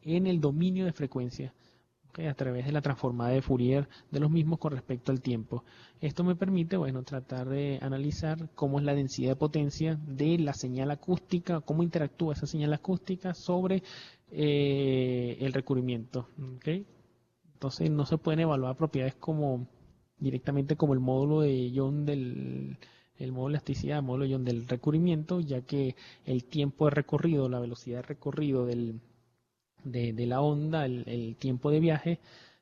[SPEAKER 1] en el dominio de frecuencia, ¿okay?, a través de la transformada de Fourier de los mismos con respecto al tiempo. Esto me permite, bueno, tratar de analizar cómo es la densidad de potencia de la señal acústica, cómo interactúa esa señal acústica sobre el recubrimiento, ¿okay? Entonces no se pueden evaluar propiedades como directamente como el módulo de Young el módulo de elasticidad, el módulo de Young del recubrimiento, ya que el tiempo de recorrido, la velocidad de recorrido de la onda, el tiempo de viaje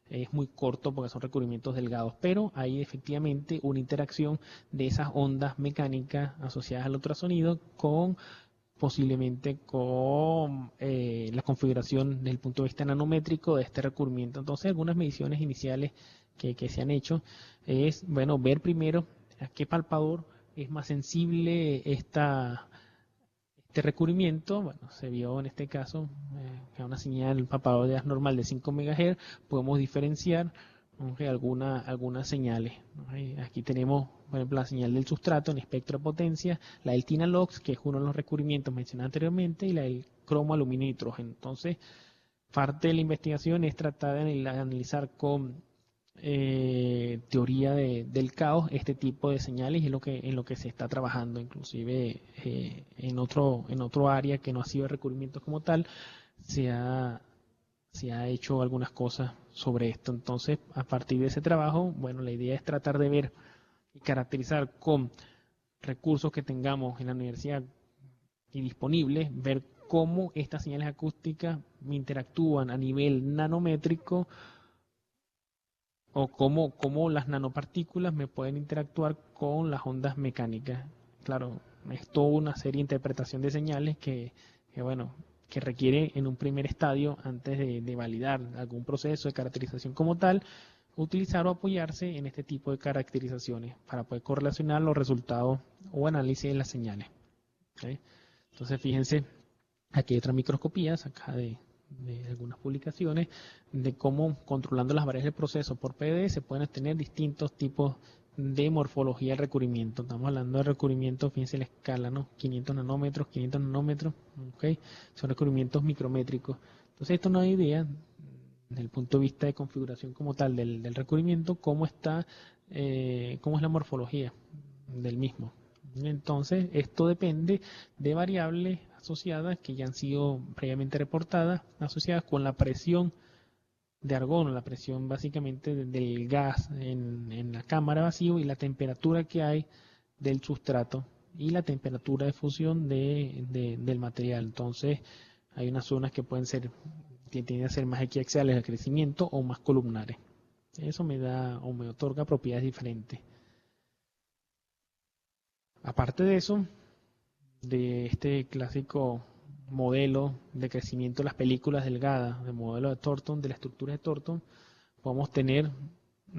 [SPEAKER 1] es muy corto porque son recubrimientos delgados, pero hay efectivamente una interacción de esas ondas mecánicas asociadas al ultrasonido con posiblemente con la configuración desde el punto de vista nanométrico de este recubrimiento. Entonces, algunas mediciones iniciales que se han hecho es, bueno, ver primero a qué palpador es más sensible este recubrimiento. Bueno, se vio en este caso que a una señal palpador de normal de 5 MHz podemos diferenciar algunas señales, ¿no? Aquí tenemos, por ejemplo, la señal del sustrato en espectro de potencia, la del Tinalox, que es uno de los recubrimientos mencionados anteriormente, y la del cromo, aluminio y nitrógeno. Entonces, parte de la investigación es tratar de analizar con teoría del caos este tipo de señales, y es en lo que se está trabajando, inclusive en otro área que no ha sido de recubrimiento como tal, se ha, se ha hecho algunas cosas sobre esto. Entonces, a partir de ese trabajo, bueno, la idea es tratar de ver y caracterizar con recursos que tengamos en la universidad y disponibles, ver cómo estas señales acústicas interactúan a nivel nanométrico, o cómo las nanopartículas me pueden interactuar con las ondas mecánicas. Claro, es toda una serie de interpretación de señales bueno, que requiere en un primer estadio, antes de validar algún proceso de caracterización como tal, utilizar o apoyarse en este tipo de caracterizaciones para poder correlacionar los resultados o análisis de las señales. ¿Okay? Entonces, fíjense, aquí hay otras microscopías, acá de algunas publicaciones, de cómo controlando las variables del proceso por PD se pueden obtener distintos tipos de morfología del recubrimiento. Estamos hablando de recubrimientos, fíjense la escala, ¿no? 500 nanómetros, 500 nanómetros, ¿ok? Son recubrimientos micrométricos. Entonces, esto no da idea, desde el punto de vista de configuración como tal del recubrimiento, cómo es la morfología del mismo. Entonces, esto depende de variables asociadas que ya han sido previamente reportadas, asociadas con la presión de argón, la presión básicamente del gas en la cámara vacío, y la temperatura que hay del sustrato y la temperatura de fusión del material. Entonces, hay unas zonas que tienden a ser más equiaxiales al crecimiento o más columnares. Eso me da o me otorga propiedades diferentes. Aparte de eso, de este clásico modelo de crecimiento de las películas delgadas, del modelo de Thornton, de la estructura de Thornton, podemos tener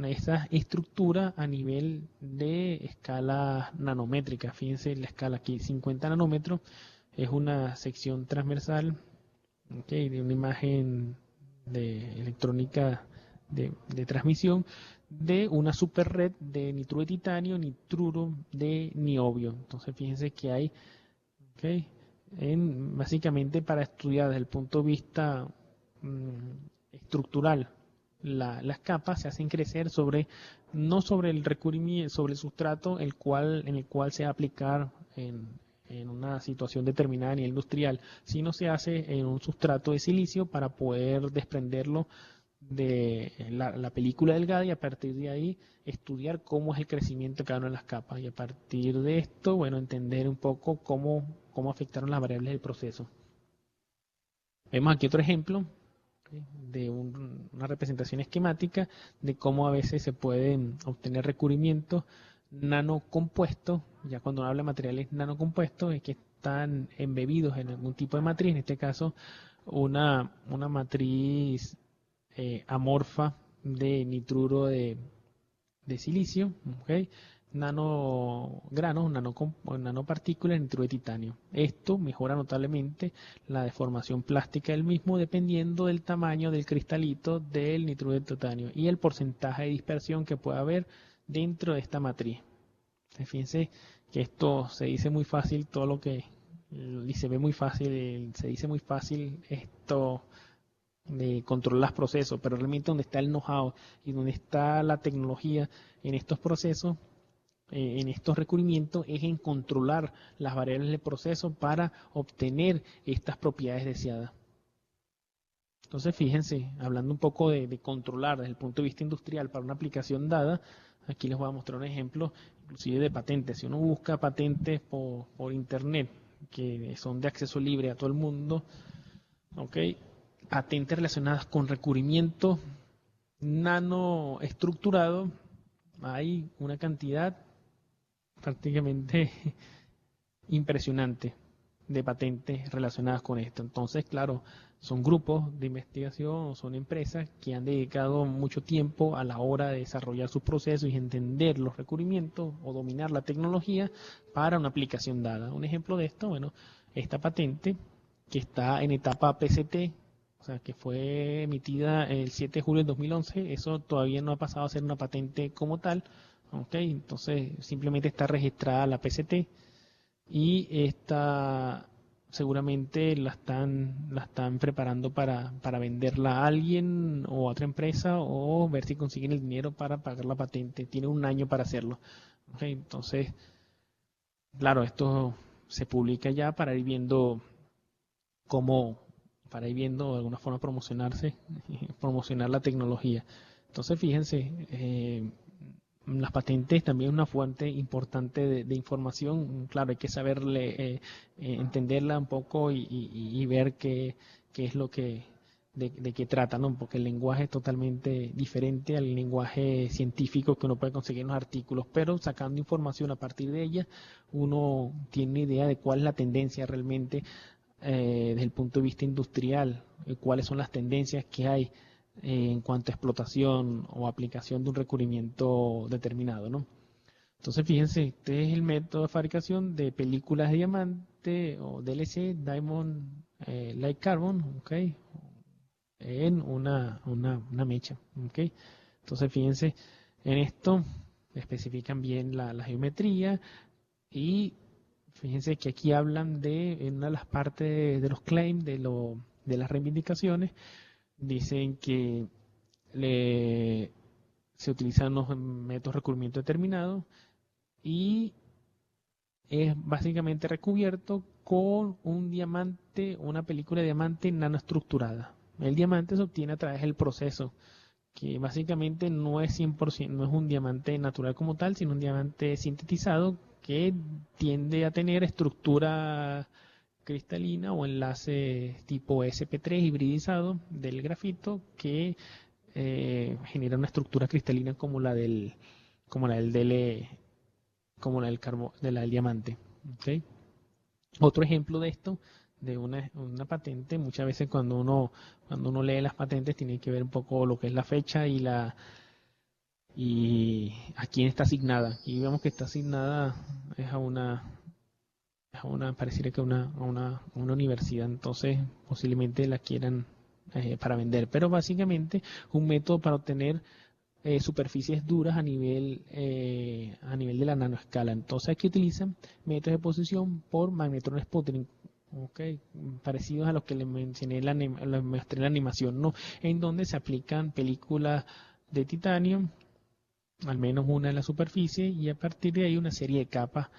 [SPEAKER 1] esa estructura a nivel de escala nanométrica. Fíjense la escala aquí, 50 nanómetros, es una sección transversal, ¿okay?, de una imagen de electrónica de transmisión de una superred de nitruro de titanio, nitruro de niobio. Entonces, fíjense que hay, ¿okay?, básicamente para estudiar desde el punto de vista estructural las capas se hacen crecer no sobre el recubrimiento, sobre el sustrato en el cual se va a aplicar en una situación determinada a nivel industrial, sino se hace en un sustrato de silicio para poder desprenderlo de la película delgada, y a partir de ahí estudiar cómo es el crecimiento de cada una de las capas, y a partir de esto, bueno, entender un poco cómo afectaron las variables del proceso. Vemos aquí otro ejemplo de una representación esquemática de cómo a veces se pueden obtener recubrimientos nanocompuestos. Ya cuando uno habla de materiales nanocompuestos es que están embebidos en algún tipo de matriz, en este caso una matriz amorfa de nitruro de silicio, ¿okay?, nanogranos, nanopartículas de nitruro de titanio. Esto mejora notablemente la deformación plástica del mismo dependiendo del tamaño del cristalito del nitruro de titanio y el porcentaje de dispersión que pueda haber dentro de esta matriz. Fíjense que esto se dice muy fácil, todo lo que y se ve muy fácil, se dice muy fácil esto de controlar los procesos, pero realmente donde está el know-how y donde está la tecnología en estos procesos, en estos recubrimientos, es en controlar las variables del proceso para obtener estas propiedades deseadas. Entonces, fíjense, hablando un poco de controlar desde el punto de vista industrial para una aplicación dada, aquí les voy a mostrar un ejemplo, inclusive de patentes. Si uno busca patentes por internet, que son de acceso libre a todo el mundo, ¿ok?, patentes relacionadas con recubrimiento nanoestructurado, hay una cantidad prácticamente impresionante de patentes relacionadas con esto. Entonces, claro, son grupos de investigación, son empresas que han dedicado mucho tiempo a la hora de desarrollar sus procesos y entender los recubrimientos o dominar la tecnología para una aplicación dada. Un ejemplo de esto, bueno, esta patente que está en etapa PCT, o sea, que fue emitida el 7 de julio del 2011, eso todavía no ha pasado a ser una patente como tal, ¿ok? Entonces simplemente está registrada la PCT y esta seguramente la están preparando para venderla a alguien o a otra empresa o ver si consiguen el dinero para pagar la patente. Tienen un año para hacerlo. ¿Ok? Entonces, claro, esto se publica ya para ir viendo cómo, para ir viendo de alguna forma promocionarse, promocionar la tecnología. Entonces, fíjense, las patentes también es una fuente importante de información. Claro, hay que saberle, entenderla un poco y ver qué es lo de qué trata, ¿no? Porque el lenguaje es totalmente diferente al lenguaje científico que uno puede conseguir en los artículos, pero sacando información a partir de ella, uno tiene idea de cuál es la tendencia realmente desde el punto de vista industrial, cuáles son las tendencias que hay en cuanto a explotación o aplicación de un recubrimiento determinado, ¿no? Entonces, fíjense, este es el método de fabricación de películas de diamante o DLC, Diamond Light Carbon, ¿ok? En una mecha, ¿ok? Entonces, fíjense, en esto especifican bien la geometría y fíjense que aquí hablan en una de las partes de los claims, de las reivindicaciones, dicen que se utilizan unos métodos de recubrimiento determinados y es básicamente recubierto con un diamante, una película de diamante nanoestructurada. El diamante se obtiene a través del proceso, que básicamente no es 100%, no es un diamante natural como tal, sino un diamante sintetizado que tiende a tener estructura cristalina o enlace tipo sp3 hibridizado del grafito que genera una estructura cristalina como la del DL, como de la del diamante. ¿Okay? Otro ejemplo de esto, de una patente, muchas veces cuando uno lee las patentes tiene que ver un poco lo que es la fecha y a quién está asignada. Y vemos que está asignada es pareciera que a una universidad, entonces posiblemente la quieran para vender. Pero básicamente un método para obtener superficies duras a nivel de la nanoescala. Entonces aquí utilizan métodos de posición por magnetron sputtering, okay, parecidos a los que les mencioné les mostré en la animación, ¿no? En donde se aplican películas de titanio, al menos una en la superficie, y a partir de ahí una serie de capas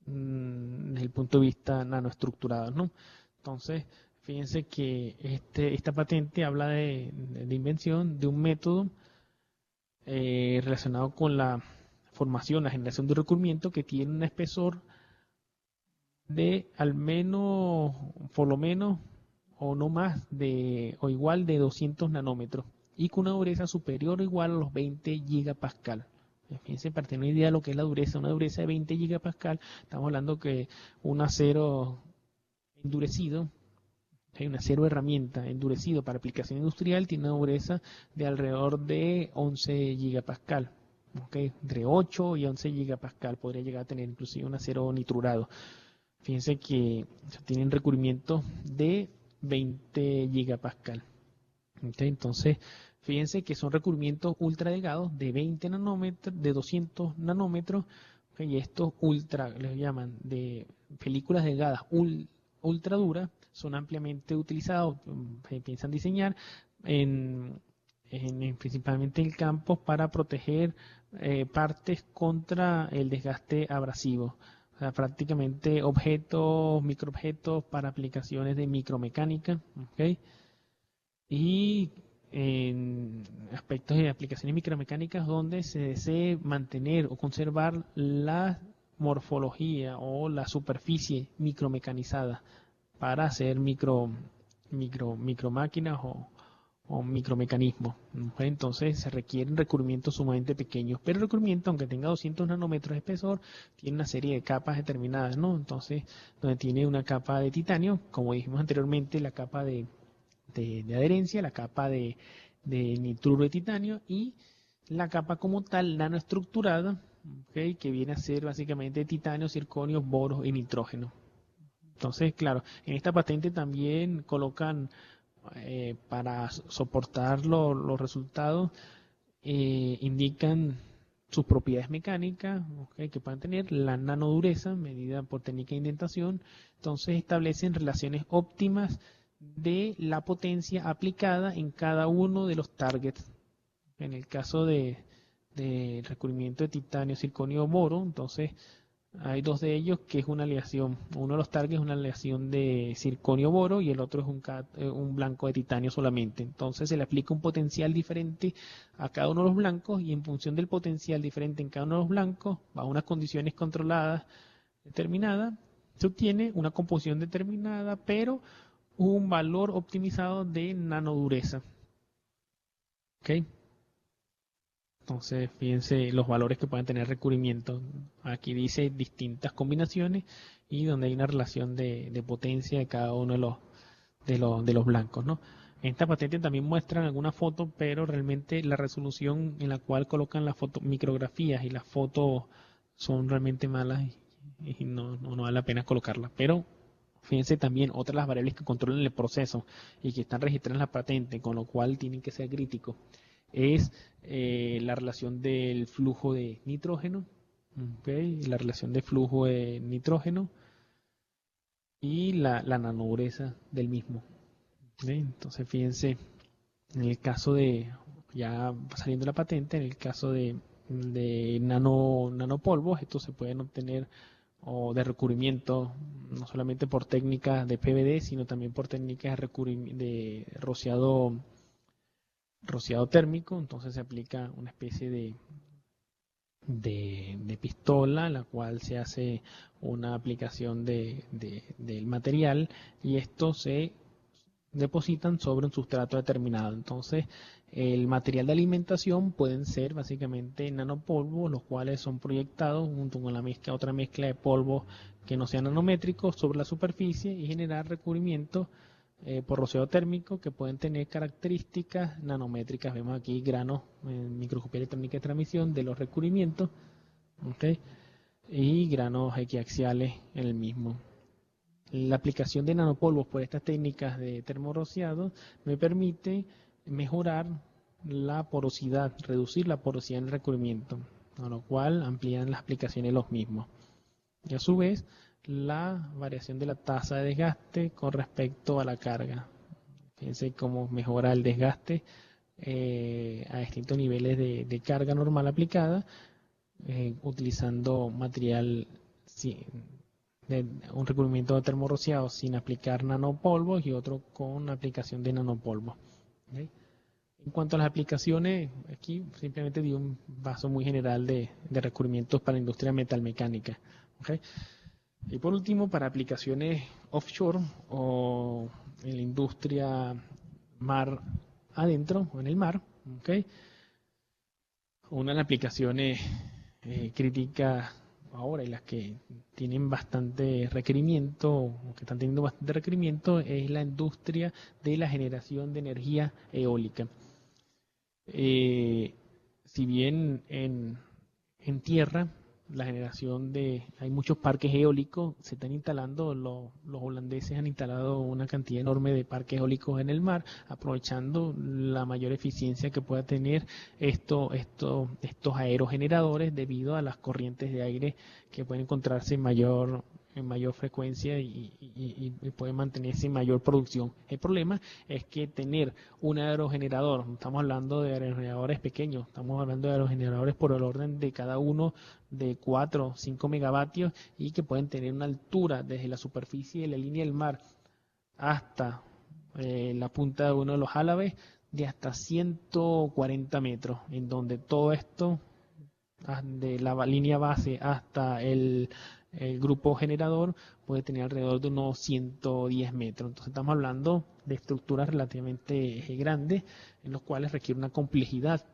[SPEAKER 1] desde el punto de vista nanoestructuradas, ¿no? Entonces, fíjense que esta patente habla de invención de un método relacionado con la formación, la generación de un recubrimiento que tiene un espesor de al menos, por lo menos, o no más, o igual de 200 nanómetros y con una dureza superior o igual a los 20 gigapascal. Fíjense, para tener una idea de lo que es una dureza de 20 gigapascal, estamos hablando que un acero endurecido, un acero herramienta endurecido para aplicación industrial, tiene una dureza de alrededor de 11 gigapascal. ¿Okay? Entre 8 y 11 gigapascal podría llegar a tener inclusive un acero nitrurado. Fíjense que tienen recubrimiento de 20 gigapascal. ¿Okay? Entonces, fíjense que son recubrimientos ultra delgados de 20 nanómetros, de 200 nanómetros, ¿okay? Y estos ultra, les llaman, de películas delgadas ultra duras, son ampliamente utilizados, se piensan diseñar principalmente en campos para proteger partes contra el desgaste abrasivo. O sea, prácticamente microobjetos para aplicaciones de micromecánica, ¿okay? Y en aspectos de aplicaciones micromecánicas donde se desee mantener o conservar la morfología o la superficie micromecanizada para hacer micromáquinas o micromecanismos. Entonces se requieren recubrimientos sumamente pequeños, pero el recubrimiento, aunque tenga 200 nanómetros de espesor, tiene una serie de capas determinadas, ¿no? Entonces, donde tiene una capa de titanio, como dijimos anteriormente, la capa de adherencia, la capa de nitruro de titanio y la capa como tal nanoestructurada, ¿okay? Que viene a ser básicamente titanio, circonio, boros y nitrógeno. Entonces, claro, en esta patente también colocan para soportar los resultados, indican sus propiedades mecánicas, ¿okay?, que puedan tener, la nanodureza medida por técnica de indentación. Entonces establecen relaciones óptimas de la potencia aplicada en cada uno de los targets. En el caso de recubrimiento de titanio, circonio, boro, entonces hay dos de ellos que es una aleación. Uno de los targets es una aleación de circonio boro y el otro es un blanco de titanio solamente. Entonces se le aplica un potencial diferente a cada uno de los blancos y en función del potencial diferente en cada uno de los blancos, bajo unas condiciones controladas determinadas, se obtiene una composición determinada, pero un valor optimizado de nanodureza. ¿Ok? Entonces, fíjense los valores que pueden tener recubrimiento. Aquí dice distintas combinaciones y donde hay una relación de potencia de cada uno de los blancos, ¿no? En esta patente también muestran algunas fotos, pero realmente la resolución en la cual colocan las micrografías y las fotos son realmente malas y no vale la pena colocarlas. Pero fíjense también otras las variables que controlan el proceso y que están registradas en la patente, con lo cual tienen que ser críticos. Es la relación del flujo de nitrógeno, ¿okay?, la relación de flujo de nitrógeno y la nanodureza del mismo. ¿Okay? Entonces fíjense, en el caso de, ya saliendo la patente, en el caso de nanopolvos, estos se pueden obtener o de recubrimiento no solamente por técnicas de PVD, sino también por técnicas de rociado térmico. Entonces se aplica una especie de pistola, en la cual se hace una aplicación del material y esto se depositan sobre un sustrato determinado. Entonces el material de alimentación pueden ser básicamente nanopolvos, los cuales son proyectados junto con otra mezcla de polvos que no sean nanométricos sobre la superficie y generar recubrimiento por rociado térmico que pueden tener características nanométricas. Vemos aquí granos en microscopía electrónica de transmisión de los recubrimientos, ¿okay?, y granos equiaxiales en el mismo. La aplicación de nanopolvos por estas técnicas de termorrociado me permite mejorar la porosidad, reducir la porosidad en el recubrimiento, con lo cual amplían las aplicaciones de los mismos. Y a su vez, la variación de la tasa de desgaste con respecto a la carga. Fíjense cómo mejora el desgaste a distintos niveles de carga normal aplicada, utilizando material, un recubrimiento termorrociado sin aplicar nanopolvos y otro con aplicación de nanopolvos. ¿Okay? En cuanto a las aplicaciones, aquí simplemente di un vaso muy general de recubrimientos para la industria metalmecánica. ¿Okay? Y por último, para aplicaciones offshore o en la industria mar adentro o en el mar, ¿okay?, una de las aplicaciones críticas ahora y las que tienen bastante requerimiento o que están teniendo bastante requerimiento es la industria de la generación de energía eólica. Si bien en tierra la generación hay muchos parques eólicos, se están instalando, los holandeses han instalado una cantidad enorme de parques eólicos en el mar, aprovechando la mayor eficiencia que pueda tener estos aerogeneradores debido a las corrientes de aire que pueden encontrarse en mayor frecuencia y pueden mantenerse en mayor producción. El problema es que tener un aerogenerador, no estamos hablando de aerogeneradores pequeños, estamos hablando de aerogeneradores por el orden de cada uno de 4 o 5 megavatios y que pueden tener una altura desde la superficie de la línea del mar hasta la punta de uno de los álabes de hasta 140 metros, en donde todo esto, de la línea base hasta el grupo generador, puede tener alrededor de unos 110 metros. Entonces estamos hablando de estructuras relativamente grandes, en los cuales requiere una complejidad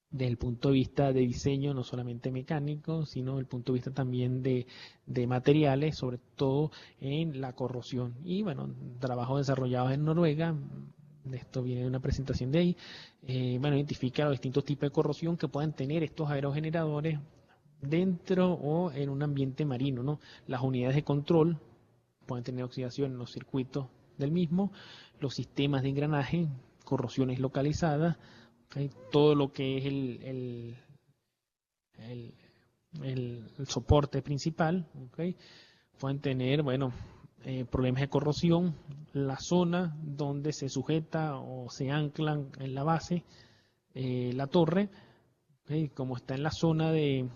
[SPEAKER 1] desde el punto de vista de diseño, no solamente mecánico, sino desde el punto de vista también de materiales, sobre todo en la corrosión. Y bueno, trabajos desarrollados en Noruega, de esto viene de una presentación de ahí, identifica los distintos tipos de corrosión que puedan tener estos aerogeneradores dentro o en un ambiente marino, ¿no? Las unidades de control pueden tener oxidación en los circuitos del mismo, los sistemas de engranaje, corrosiones localizadas, ¿okay?, todo lo que es el soporte principal, ¿okay? Pueden tener, bueno, problemas de corrosión, la zona donde se sujeta o se anclan en la base, la torre, ¿okay? Como está en la zona de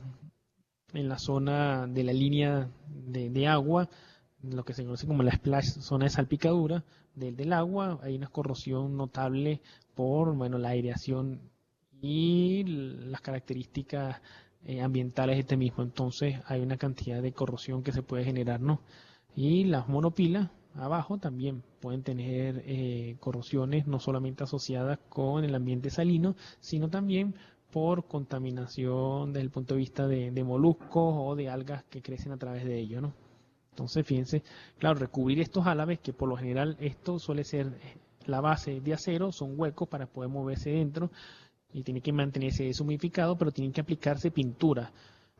[SPEAKER 1] la línea de agua, lo que se conoce como la splash, zona de salpicadura del agua, hay una corrosión notable por, bueno, la aireación y las características ambientales de este mismo. Entonces hay una cantidad de corrosión que se puede generar, ¿no? Y las monopilas abajo también pueden tener corrosiones no solamente asociadas con el ambiente salino, sino también por contaminación desde el punto de vista de moluscos o de algas que crecen a través de ello, ¿no? Entonces, fíjense, claro, recubrir estos álabes, que por lo general esto suele ser la base de acero, son huecos para poder moverse dentro y tiene que mantenerse deshumidificado, pero tienen que aplicarse pintura.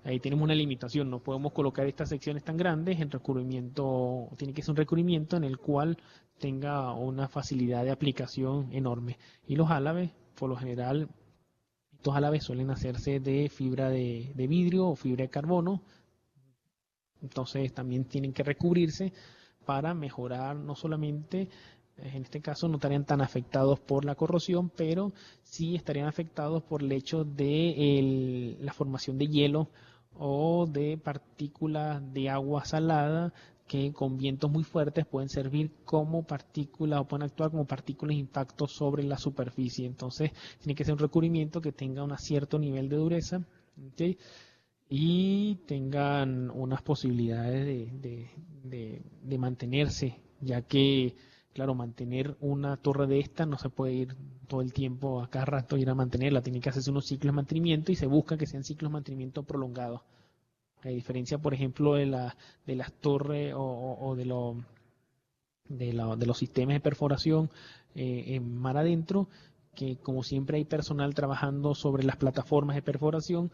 [SPEAKER 1] Ahí tenemos una limitación, no podemos colocar estas secciones tan grandes, el recubrimiento tiene que ser un recubrimiento en el cual tenga una facilidad de aplicación enorme. Y los álabes, por lo general, estos álabes suelen hacerse de fibra de vidrio o fibra de carbono, entonces también tienen que recubrirse para mejorar no solamente, en este caso no estarían tan afectados por la corrosión, pero sí estarían afectados por el hecho de la formación de hielo o de partículas de agua salada que con vientos muy fuertes pueden servir como partículas o pueden actuar como partículas de impacto sobre la superficie. Entonces tiene que ser un recubrimiento que tenga un cierto nivel de dureza, ¿okay? Y tengan unas posibilidades de mantenerse, ya que, claro, mantener una torre de esta no se puede ir todo el tiempo, a cada rato ir a mantenerla, tiene que hacerse unos ciclos de mantenimiento y se busca que sean ciclos de mantenimiento prolongados. A diferencia, por ejemplo, de las torres o de los sistemas de perforación en mar adentro, que como siempre hay personal trabajando sobre las plataformas de perforación,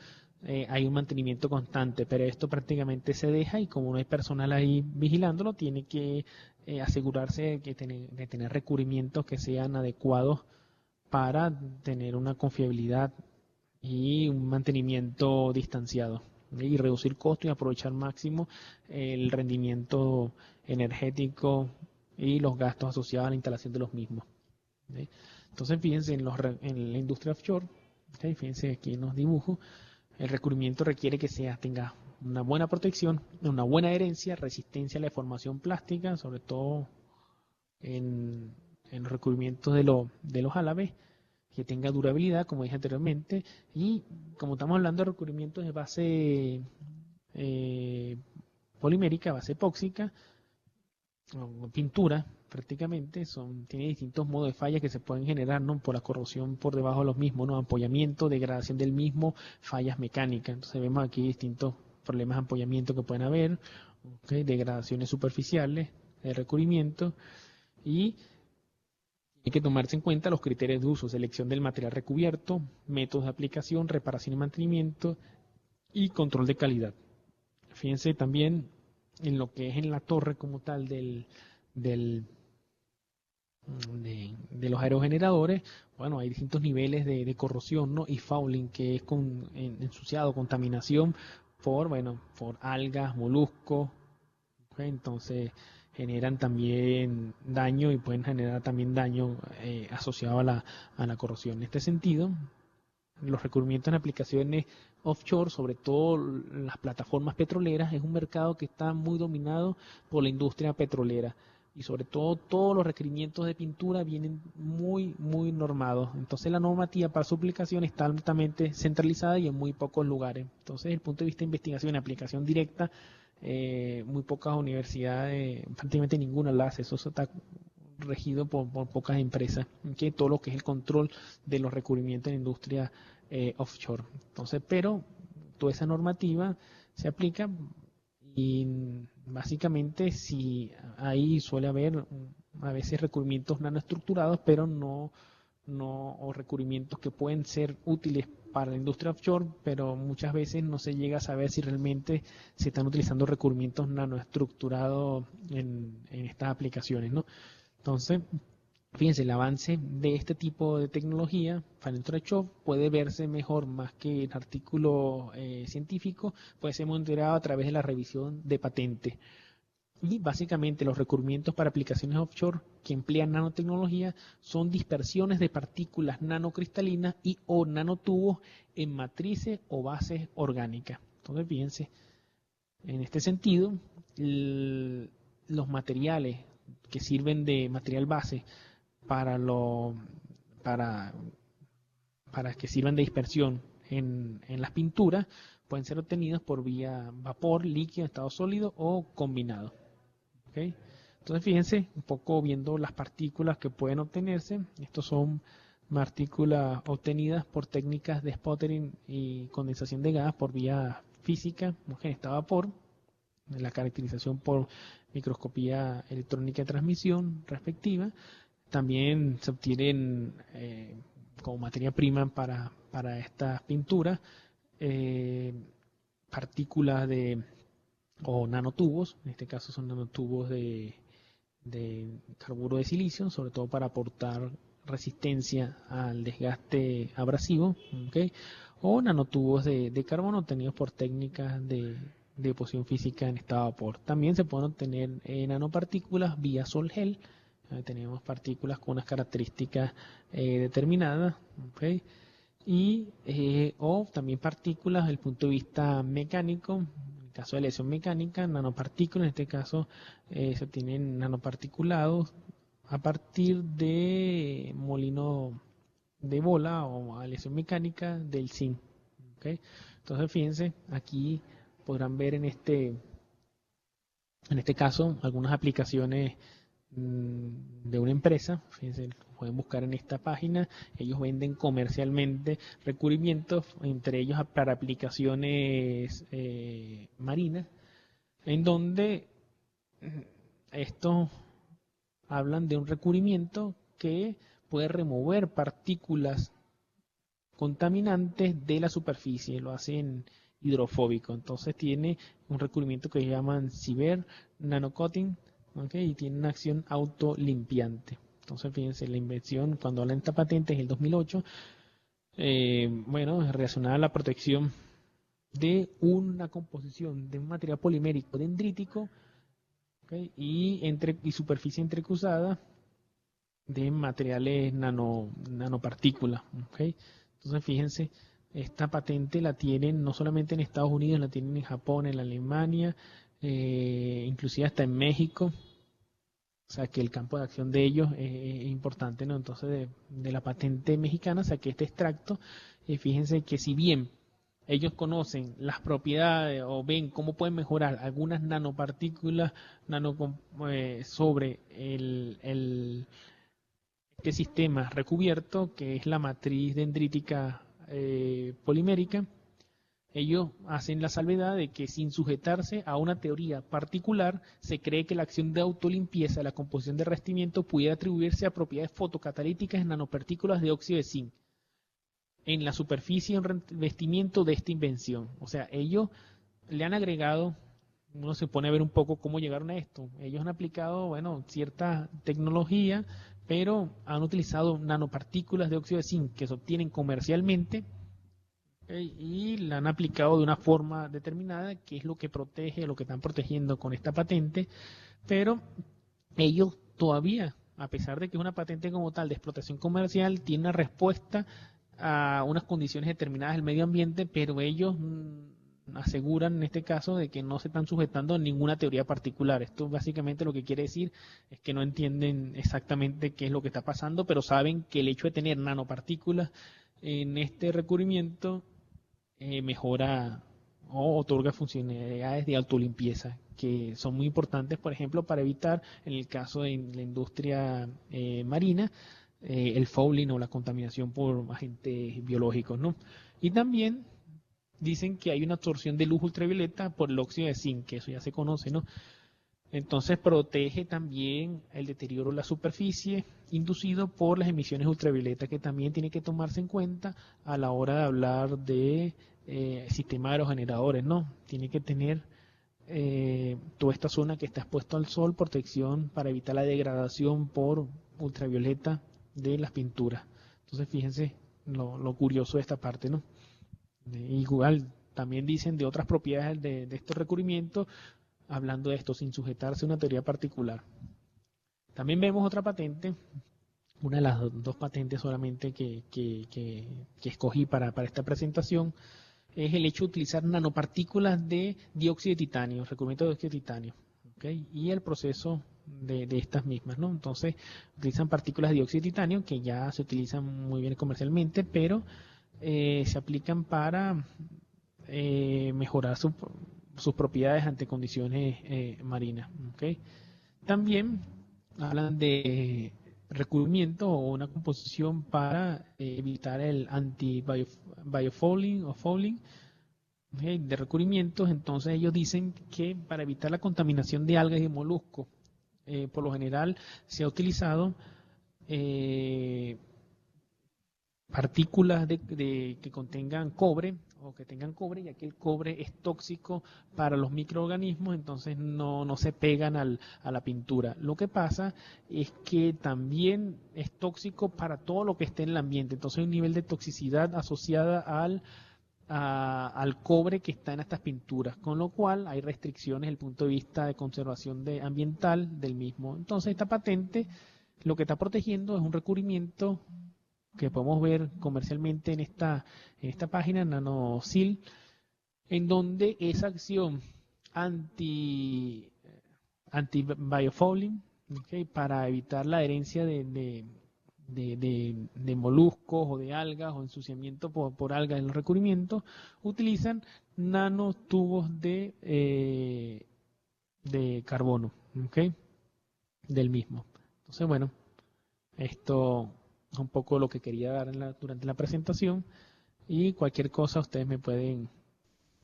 [SPEAKER 1] hay un mantenimiento constante, pero esto prácticamente se deja y como no hay personal ahí vigilándolo, tiene que asegurarse de tener recubrimientos que sean adecuados para tener una confiabilidad y un mantenimiento distanciado y reducir costos y aprovechar máximo el rendimiento energético y los gastos asociados a la instalación de los mismos. ¿Sí? Entonces, fíjense en la industria offshore, ¿sí? Fíjense aquí en los dibujos, el recubrimiento requiere que tenga una buena protección, una buena adherencia, resistencia a la deformación plástica, sobre todo en los recubrimientos de los álabes, que tenga durabilidad, como dije anteriormente, y como estamos hablando de recubrimientos de base polimérica, base epóxica, o pintura prácticamente, tiene distintos modos de fallas que se pueden generar, ¿no? Por la corrosión por debajo de los mismos, ¿no? Ampollamiento, degradación del mismo, fallas mecánicas. Entonces vemos aquí distintos problemas de ampollamiento que pueden haber, ¿okay? Degradaciones superficiales, de recubrimiento, y hay que tomarse en cuenta los criterios de uso, selección del material recubierto, métodos de aplicación, reparación y mantenimiento y control de calidad. Fíjense también en lo que es en la torre como tal de los aerogeneradores. Bueno, hay distintos niveles de corrosión, ¿no? Y fouling, que es ensuciado, contaminación por algas, moluscos, ¿okay? Entonces generan también daño y pueden generar también daño asociado a la corrosión. En este sentido, los recubrimientos en aplicaciones offshore, sobre todo las plataformas petroleras, es un mercado que está muy dominado por la industria petrolera y sobre todo todos los requerimientos de pintura vienen muy normados. Entonces la normativa para su aplicación está altamente centralizada y en muy pocos lugares. Entonces desde el punto de vista de investigación y aplicación directa, muy pocas universidades, prácticamente ninguna la hace. Eso está regido por pocas empresas, que todo lo que es el control de los recubrimientos en la industria offshore. Entonces, pero toda esa normativa se aplica y básicamente si ahí suele haber a veces recubrimientos nanoestructurados, pero no o recubrimientos que pueden ser útiles para la industria offshore, pero muchas veces no se llega a saber si realmente se están utilizando recubrimientos nanoestructurados en estas aplicaciones, ¿no? Entonces, Fíjense, el avance de este tipo de tecnología, Financial Shop, puede verse mejor más que en artículos científicos, puede ser monitoreado a través de la revisión de patentes. Y básicamente los recubrimientos para aplicaciones offshore que emplean nanotecnología son dispersiones de partículas nanocristalinas y o nanotubos en matrices o bases orgánicas. Entonces, fíjense, en este sentido, los materiales que sirven de material base para, para, para que sirvan de dispersión en las pinturas pueden ser obtenidos por vía vapor, líquido, estado sólido o combinado. ¿Okay? Entonces fíjense un poco viendo las partículas que pueden obtenerse. Estos son partículas obtenidas por técnicas de sputtering y condensación de gas por vía física, en estado vapor, la caracterización por microscopía electrónica de transmisión respectiva. También se obtienen como materia prima para estas pinturas partículas o nanotubos, en este caso son nanotubos de carburo de silicio, sobre todo para aportar resistencia al desgaste abrasivo, ¿okay? O nanotubos de carbono obtenidos por técnicas de deposición física en estado de vapor. También se pueden obtener nanopartículas vía sol-gel. Tenemos partículas con unas características determinadas, ¿okay? Y o también partículas desde el punto de vista mecánico. En el caso de lesión mecánica, nanopartículas, en este caso se obtienen nanoparticulados a partir de molino de bola o aleación mecánica del zinc. ¿Okay? Entonces fíjense, aquí podrán ver en este caso algunas aplicaciones de una empresa. Fíjense, pueden buscar en esta página. Ellos venden comercialmente recubrimientos, entre ellos para aplicaciones marinas, en donde estos hablan de un recubrimiento que puede remover partículas contaminantes de la superficie, lo hacen hidrofóbico. Entonces tiene un recubrimiento que llaman Cyber Nanocoating, ¿okay? Y tiene una acción autolimpiante. Entonces fíjense, la invención, cuando hablan de esta patente, es el 2008, bueno, relacionada a la protección de una composición de un material polimérico dendrítico, ¿okay? y superficie entrecruzada de materiales nanopartículas, ¿okay? Entonces fíjense, esta patente la tienen no solamente en Estados Unidos, la tienen en Japón, en Alemania, inclusive hasta en México. O sea que el campo de acción de ellos es importante, ¿no? Entonces de la patente mexicana saqué este extracto y fíjense que si bien ellos conocen las propiedades o ven cómo pueden mejorar algunas nanopartículas sobre este sistema recubierto, que es la matriz dendrítica polimérica, ellos hacen la salvedad de que sin sujetarse a una teoría particular, se cree que la acción de autolimpieza de la composición de revestimiento pudiera atribuirse a propiedades fotocatalíticas en nanopartículas de óxido de zinc en la superficie en revestimiento de esta invención. O sea, ellos le han agregado, uno se pone a ver un poco cómo llegaron a esto. Ellos han aplicado, bueno, cierta tecnología, pero han utilizado nanopartículas de óxido de zinc que se obtienen comercialmente, y la han aplicado de una forma determinada, que es lo que protege, lo que están protegiendo con esta patente, pero ellos todavía, a pesar de que es una patente como tal de explotación comercial, tiene una respuesta a unas condiciones determinadas del medio ambiente, pero ellos aseguran en este caso de que no se están sujetando a ninguna teoría particular. Esto básicamente lo que quiere decir es que no entienden exactamente qué es lo que está pasando, pero saben que el hecho de tener nanopartículas en este recubrimiento mejora o otorga funcionalidades de autolimpieza que son muy importantes, por ejemplo, para evitar, en el caso de la industria marina, el fouling o la contaminación por agentes biológicos, ¿no? Y también dicen que hay una absorción de luz ultravioleta por el óxido de zinc, que eso ya se conoce, ¿no? Entonces protege también el deterioro de la superficie inducido por las emisiones ultravioletas, que también tiene que tomarse en cuenta a la hora de hablar de sistema aerogeneradores, ¿no? Tiene que tener toda esta zona que está expuesta al sol, protección para evitar la degradación por ultravioleta de las pinturas. Entonces fíjense lo curioso de esta parte, ¿no? Igual también dicen de otras propiedades de estos recubrimientos, hablando de esto sin sujetarse a una teoría particular. También vemos otra patente, una de las dos patentes solamente que escogí para esta presentación, es el hecho de utilizar nanopartículas de dióxido de titanio, recubrimiento de dióxido de titanio, ¿okay? Y el proceso de estas mismas, ¿no? Entonces, utilizan partículas de dióxido de titanio que ya se utilizan muy bien comercialmente, pero se aplican para mejorar sus propiedades ante condiciones marinas, ¿okay? También hablan de recubrimiento o una composición para evitar el anti-biofouling o fouling, ¿okay? De recubrimientos. Entonces ellos dicen que para evitar la contaminación de algas y moluscos, por lo general se ha utilizado partículas que contengan cobre o que tengan cobre, ya que el cobre es tóxico para los microorganismos, entonces no se pegan a la pintura. Lo que pasa es que también es tóxico para todo lo que esté en el ambiente, entonces hay un nivel de toxicidad asociada al cobre que está en estas pinturas, con lo cual hay restricciones desde el punto de vista de conservación ambiental del mismo. Entonces esta patente lo que está protegiendo es un recubrimiento que podemos ver comercialmente en esta página, NanoSil, en donde esa acción anti-biofouling, ¿okay? Para evitar la adherencia de moluscos o de algas o ensuciamiento por algas en los recubrimientos, utilizan nanotubos de carbono, ¿okay? Del mismo. Entonces, bueno, esto es un poco lo que quería dar durante la presentación, y cualquier cosa ustedes me pueden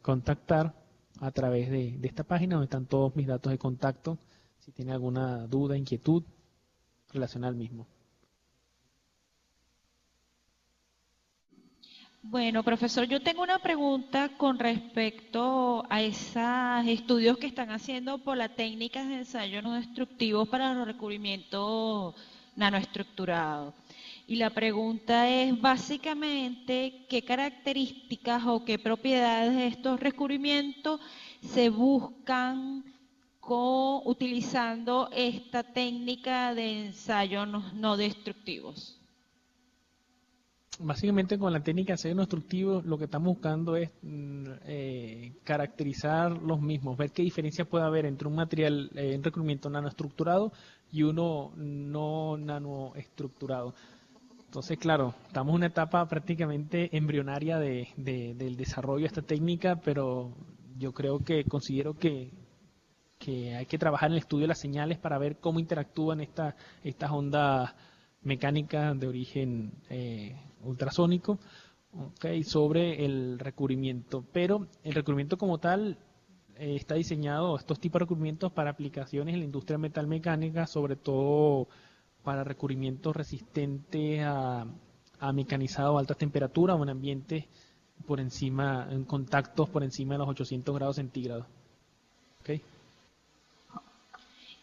[SPEAKER 1] contactar a través de esta página donde están todos mis datos de contacto si tienen alguna duda, inquietud relacionada al mismo.
[SPEAKER 2] Bueno, profesor, yo tengo una pregunta con respecto a esos estudios que están haciendo por las técnicas de ensayo no destructivos para los recubrimientos nanoestructurados. Y la pregunta es básicamente qué características o qué propiedades de estos recubrimientos se buscan utilizando esta técnica de ensayo no destructivos.
[SPEAKER 1] Básicamente con la técnica de ensayo no destructivo lo que estamos buscando es caracterizar los mismos, ver qué diferencia puede haber entre un material, un recubrimiento nanoestructurado y uno no nanoestructurado. Entonces, claro, estamos en una etapa prácticamente embrionaria del desarrollo de esta técnica, pero yo considero que hay que trabajar en el estudio de las señales para ver cómo interactúan estas ondas mecánicas de origen ultrasónico, ¿okay? Sobre el recubrimiento. Pero el recubrimiento como tal está diseñado, estos tipos de recubrimientos, para aplicaciones en la industria metalmecánica, sobre todo para recubrimientos resistentes a mecanizado a altas temperaturas o en ambientes por encima, en contactos por encima de los 800 grados centígrados. ¿Okay?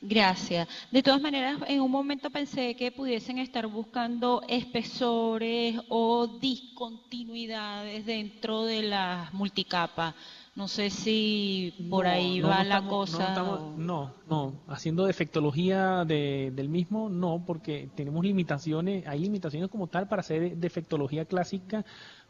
[SPEAKER 2] Gracias. De todas maneras, en un momento pensé que pudiesen estar buscando espesores o discontinuidades dentro de las multicapas. No sé si por ahí va la cosa.
[SPEAKER 1] No, haciendo defectología del mismo, no, porque tenemos limitaciones, hay limitaciones como tal para hacer defectología clásica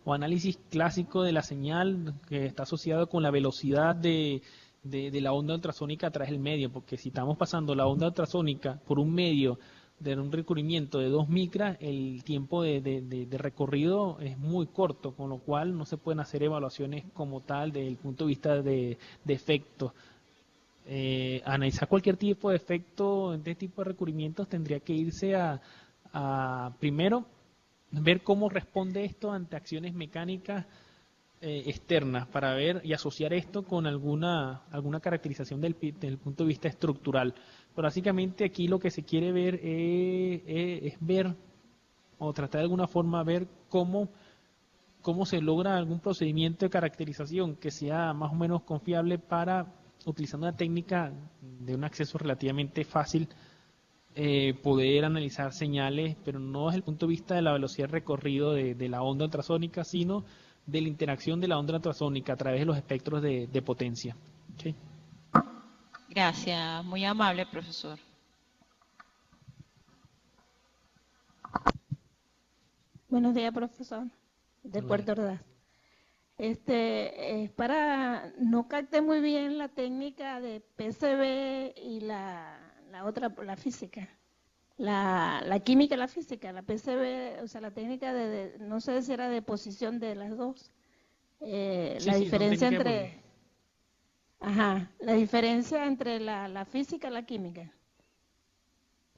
[SPEAKER 1] o análisis clásico de la señal que está asociado con la velocidad de la onda ultrasónica a través del medio, porque si estamos pasando la onda ultrasónica por un medio de un recubrimiento de 2 micras, el tiempo de recorrido es muy corto, con lo cual no se pueden hacer evaluaciones como tal desde el punto de vista de efectos. Analizar cualquier tipo de efecto en este tipo de recubrimientos tendría que irse a primero ver cómo responde esto ante acciones mecánicas externas, para ver y asociar esto con alguna caracterización desde el punto de vista estructural. Pero básicamente aquí lo que se quiere ver es ver o tratar de alguna forma ver cómo se logra algún procedimiento de caracterización que sea más o menos confiable para, utilizando una técnica de un acceso relativamente fácil, poder analizar señales, pero no desde el punto de vista de la velocidad de recorrido de la onda ultrasónica, sino de la interacción de la onda ultrasónica a través de los espectros de potencia. ¿Okay?
[SPEAKER 2] Gracias, muy amable, profesor.
[SPEAKER 3] Buenos días, profesor, de Puerto Ordaz. Para, no capté muy bien la técnica de PCB y la otra, la física. La química y la física, la PCB, o sea, la técnica no sé si era de posición de las dos.
[SPEAKER 1] Sí,
[SPEAKER 3] la
[SPEAKER 1] sí,
[SPEAKER 3] diferencia entre... Ajá, la diferencia entre la física y la química.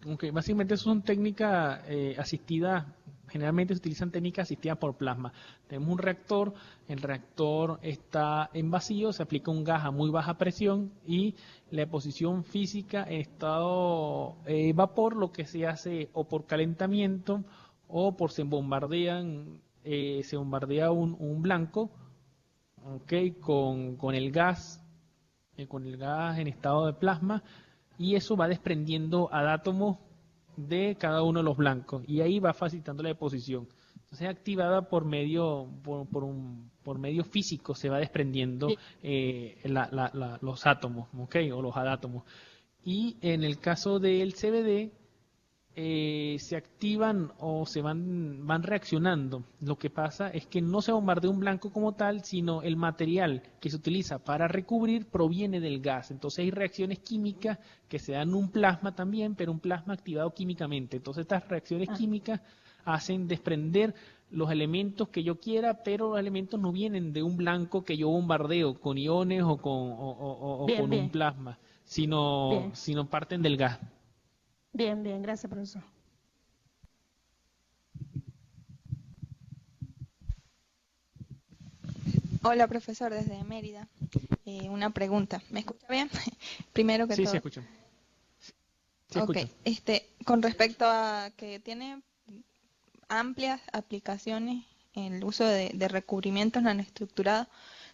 [SPEAKER 1] Okay, básicamente son técnicas asistidas, generalmente se utilizan técnicas asistidas por plasma. Tenemos un reactor, el reactor está en vacío, se aplica un gas a muy baja presión y la deposición física en estado vapor, lo que se hace o por calentamiento o por se bombardea un blanco, okay, con el gas en estado de plasma, y eso va desprendiendo adátomos de cada uno de los blancos y ahí va facilitando la deposición. Entonces, activada por medio físico, se va desprendiendo los átomos, ¿okay? O los adátomos. Y en el caso del CVD, se activan o van reaccionando. Lo que pasa es que no se bombardea un blanco como tal, sino el material que se utiliza para recubrir proviene del gas. Entonces hay reacciones químicas que se dan en un plasma también, pero un plasma activado químicamente. Entonces estas reacciones químicas hacen desprender los elementos que yo quiera, pero los elementos no vienen de un blanco que yo bombardeo con iones o con un plasma, sino parten del gas.
[SPEAKER 3] Bien, gracias, profesor.
[SPEAKER 4] Hola, profesor, desde Mérida. Una pregunta. ¿Me escucha bien? Primero que todo.
[SPEAKER 1] Sí, se escucha. Sí,
[SPEAKER 4] ok, con respecto a que tiene amplias aplicaciones en el uso de recubrimientos nanoestructurados,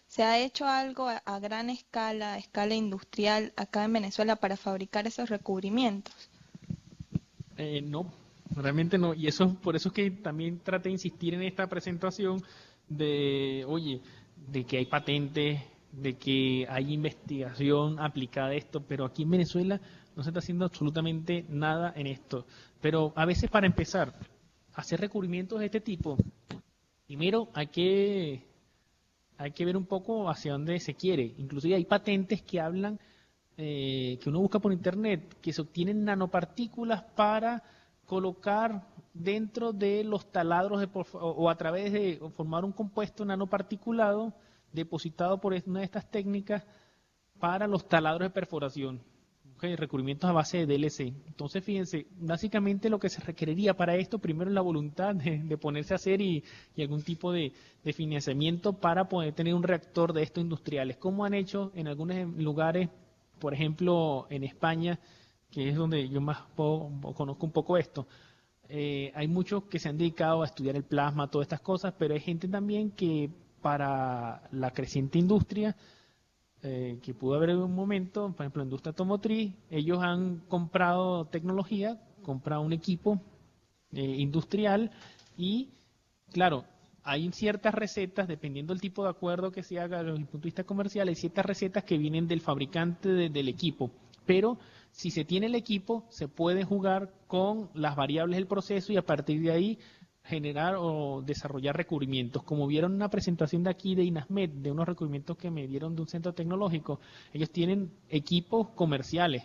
[SPEAKER 4] ¿se ha hecho algo a gran escala, a escala industrial, acá en Venezuela para fabricar esos recubrimientos?
[SPEAKER 1] No, realmente no. Y eso por eso es que también traté de insistir en esta presentación de que hay patentes, de que hay investigación aplicada a esto, pero aquí en Venezuela no se está haciendo absolutamente nada en esto. Pero a veces, para empezar a hacer recubrimientos de este tipo, primero hay que ver un poco hacia dónde se quiere. Inclusive hay patentes que hablan, que uno busca por internet, que se obtienen nanopartículas para colocar dentro de los taladros o a través de formar un compuesto nanoparticulado depositado por una de estas técnicas para los taladros de perforación. Recubrimientos a base de DLC. Entonces, fíjense, básicamente lo que se requeriría para esto, primero es la voluntad de ponerse a hacer y algún tipo de financiamiento para poder tener un reactor de estos industriales, como han hecho en algunos lugares, por ejemplo, en España, que es donde yo más conozco un poco esto. Hay muchos que se han dedicado a estudiar el plasma, todas estas cosas, pero hay gente también que para la creciente industria que pudo haber en un momento, por ejemplo, la industria automotriz, ellos han comprado tecnología, comprado un equipo industrial y, claro, hay ciertas recetas, dependiendo del tipo de acuerdo que se haga desde el punto de vista comercial, hay ciertas recetas que vienen del fabricante del equipo, pero si se tiene el equipo, se puede jugar con las variables del proceso y a partir de ahí generar o desarrollar recubrimientos. Como vieron en una presentación de aquí de INASMED, de unos recubrimientos que me dieron de un centro tecnológico, ellos tienen equipos comerciales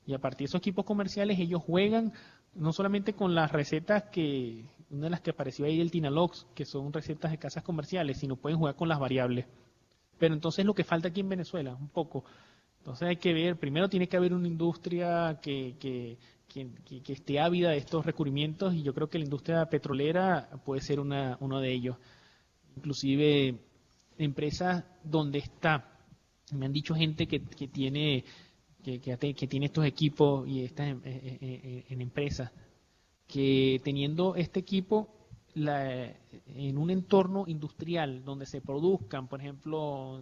[SPEAKER 1] y a partir de esos equipos comerciales ellos juegan no solamente con las recetas una de las que apareció ahí del Tinalox, que son recetas de casas comerciales, sino pueden jugar con las variables. Pero entonces lo que falta aquí en Venezuela, un poco. Entonces hay que ver, primero tiene que haber una industria que esté ávida de estos recubrimientos y yo creo que la industria petrolera puede ser uno de ellos. Inclusive empresas donde me han dicho gente que tiene estos equipos y estas en empresas, que teniendo este equipo en un entorno industrial donde se produzcan, por ejemplo,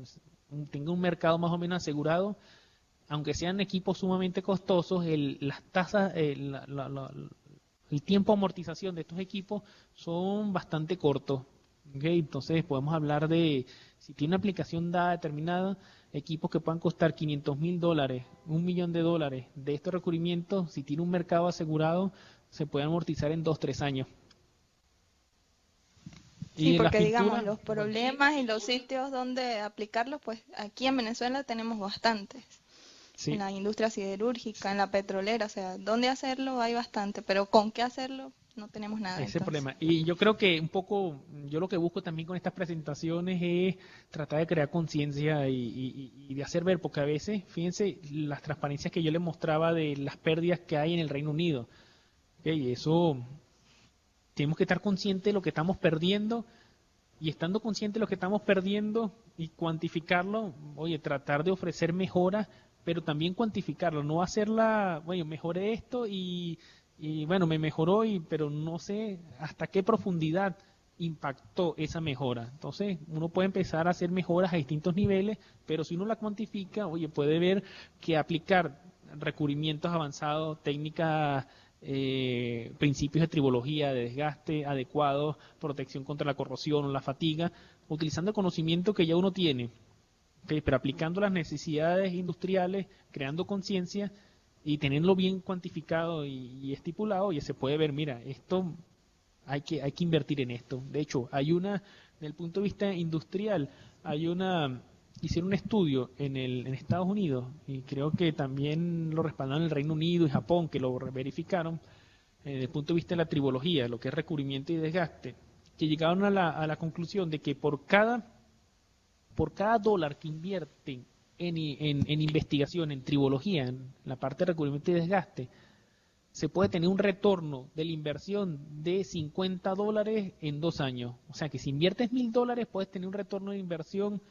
[SPEAKER 1] tenga un mercado más o menos asegurado, aunque sean equipos sumamente costosos, las tasas, el tiempo de amortización de estos equipos son bastante cortos. ¿Okay? Entonces podemos hablar de, si tiene una aplicación dada determinada, equipos que puedan costar $500,000, $1,000,000 de estos recubrimientos, si tiene un mercado asegurado, se puede amortizar en 2-3 años.
[SPEAKER 4] Sí,
[SPEAKER 1] Y las
[SPEAKER 4] porque digamos,
[SPEAKER 1] pinturas,
[SPEAKER 4] los problemas y los sitios donde aplicarlos, pues aquí en Venezuela tenemos bastantes.
[SPEAKER 1] sí.
[SPEAKER 4] En la industria siderúrgica, en la petrolera, o sea, dónde hacerlo hay bastante, pero con qué hacerlo no tenemos nada.
[SPEAKER 1] Ese es el
[SPEAKER 4] Entonces,
[SPEAKER 1] problema. Y yo creo que un poco, yo lo que busco también con estas presentaciones es tratar de crear conciencia y de hacer ver, porque a veces, fíjense, las transparencias que yo les mostraba de las pérdidas que hay en el Reino Unido. ¿Ok? Y eso, tenemos que estar conscientes de lo que estamos perdiendo y estando conscientes de lo que estamos perdiendo y cuantificarlo, oye, tratar de ofrecer mejoras, pero también cuantificarlo, no hacerla, bueno, mejoré esto y bueno, me mejoró, pero no sé hasta qué profundidad impactó esa mejora. Entonces, uno puede empezar a hacer mejoras a distintos niveles, pero si uno la cuantifica, oye, puede ver que aplicar recubrimientos avanzados, técnicas, principios de tribología, de desgaste adecuados, protección contra la corrosión o la fatiga, utilizando el conocimiento que ya uno tiene, ¿okay? Pero aplicando las necesidades industriales, creando conciencia y teniéndolo bien cuantificado y estipulado, ya se puede ver, mira, esto hay que invertir en esto. De hecho, desde el punto de vista industrial, hicieron un estudio en Estados Unidos, y creo que también lo respaldaron el Reino Unido y Japón, que lo verificaron, desde el punto de vista de la tribología, lo que es recubrimiento y desgaste, que llegaron a la conclusión de que por cada dólar que invierten en investigación, en tribología, en la parte de recubrimiento y desgaste, se puede tener un retorno de la inversión de $50 en 2 años. O sea que si inviertes $1,000, puedes tener un retorno de inversión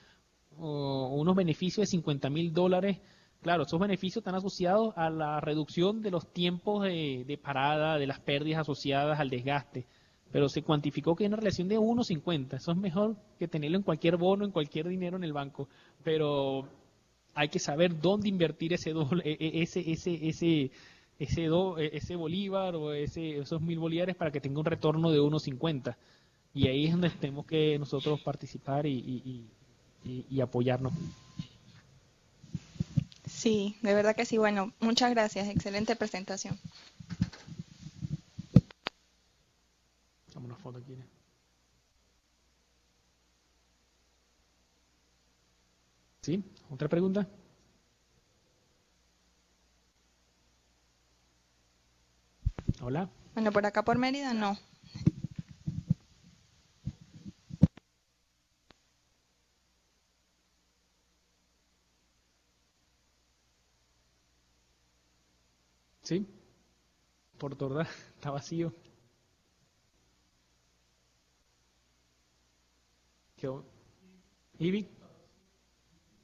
[SPEAKER 1] o unos beneficios de $50,000. Claro, esos beneficios están asociados a la reducción de los tiempos de parada, de las pérdidas asociadas al desgaste. Pero se cuantificó que hay una relación de 1:50. Eso es mejor que tenerlo en cualquier bono, en cualquier dinero en el banco. Pero hay que saber dónde invertir ese bolívar o esos 1.000 bolívares para que tenga un retorno de 1:50. Y ahí es donde tenemos que nosotros participar y apoyarnos.
[SPEAKER 4] sí, de verdad que sí. Bueno, muchas gracias. Excelente presentación.
[SPEAKER 1] Vamos una foto aquí. ¿Sí? ¿Otra pregunta? Hola.
[SPEAKER 4] Bueno, por acá por Mérida no.
[SPEAKER 1] ¿Sí? Por Tordá, está vacío. Ibi,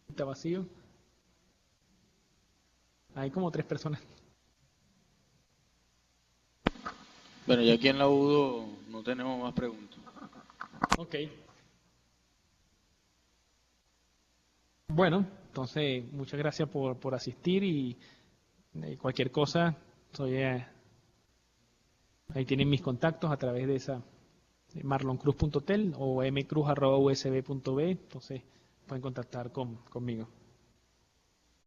[SPEAKER 1] está vacío. Hay como 3 personas.
[SPEAKER 5] Bueno, y aquí en la UDO no tenemos más preguntas.
[SPEAKER 1] Ok. Bueno, entonces muchas gracias por asistir y cualquier cosa, ahí tienen mis contactos a través de esa marloncruz.tel o mcruz@usb.b, entonces pueden contactar conmigo.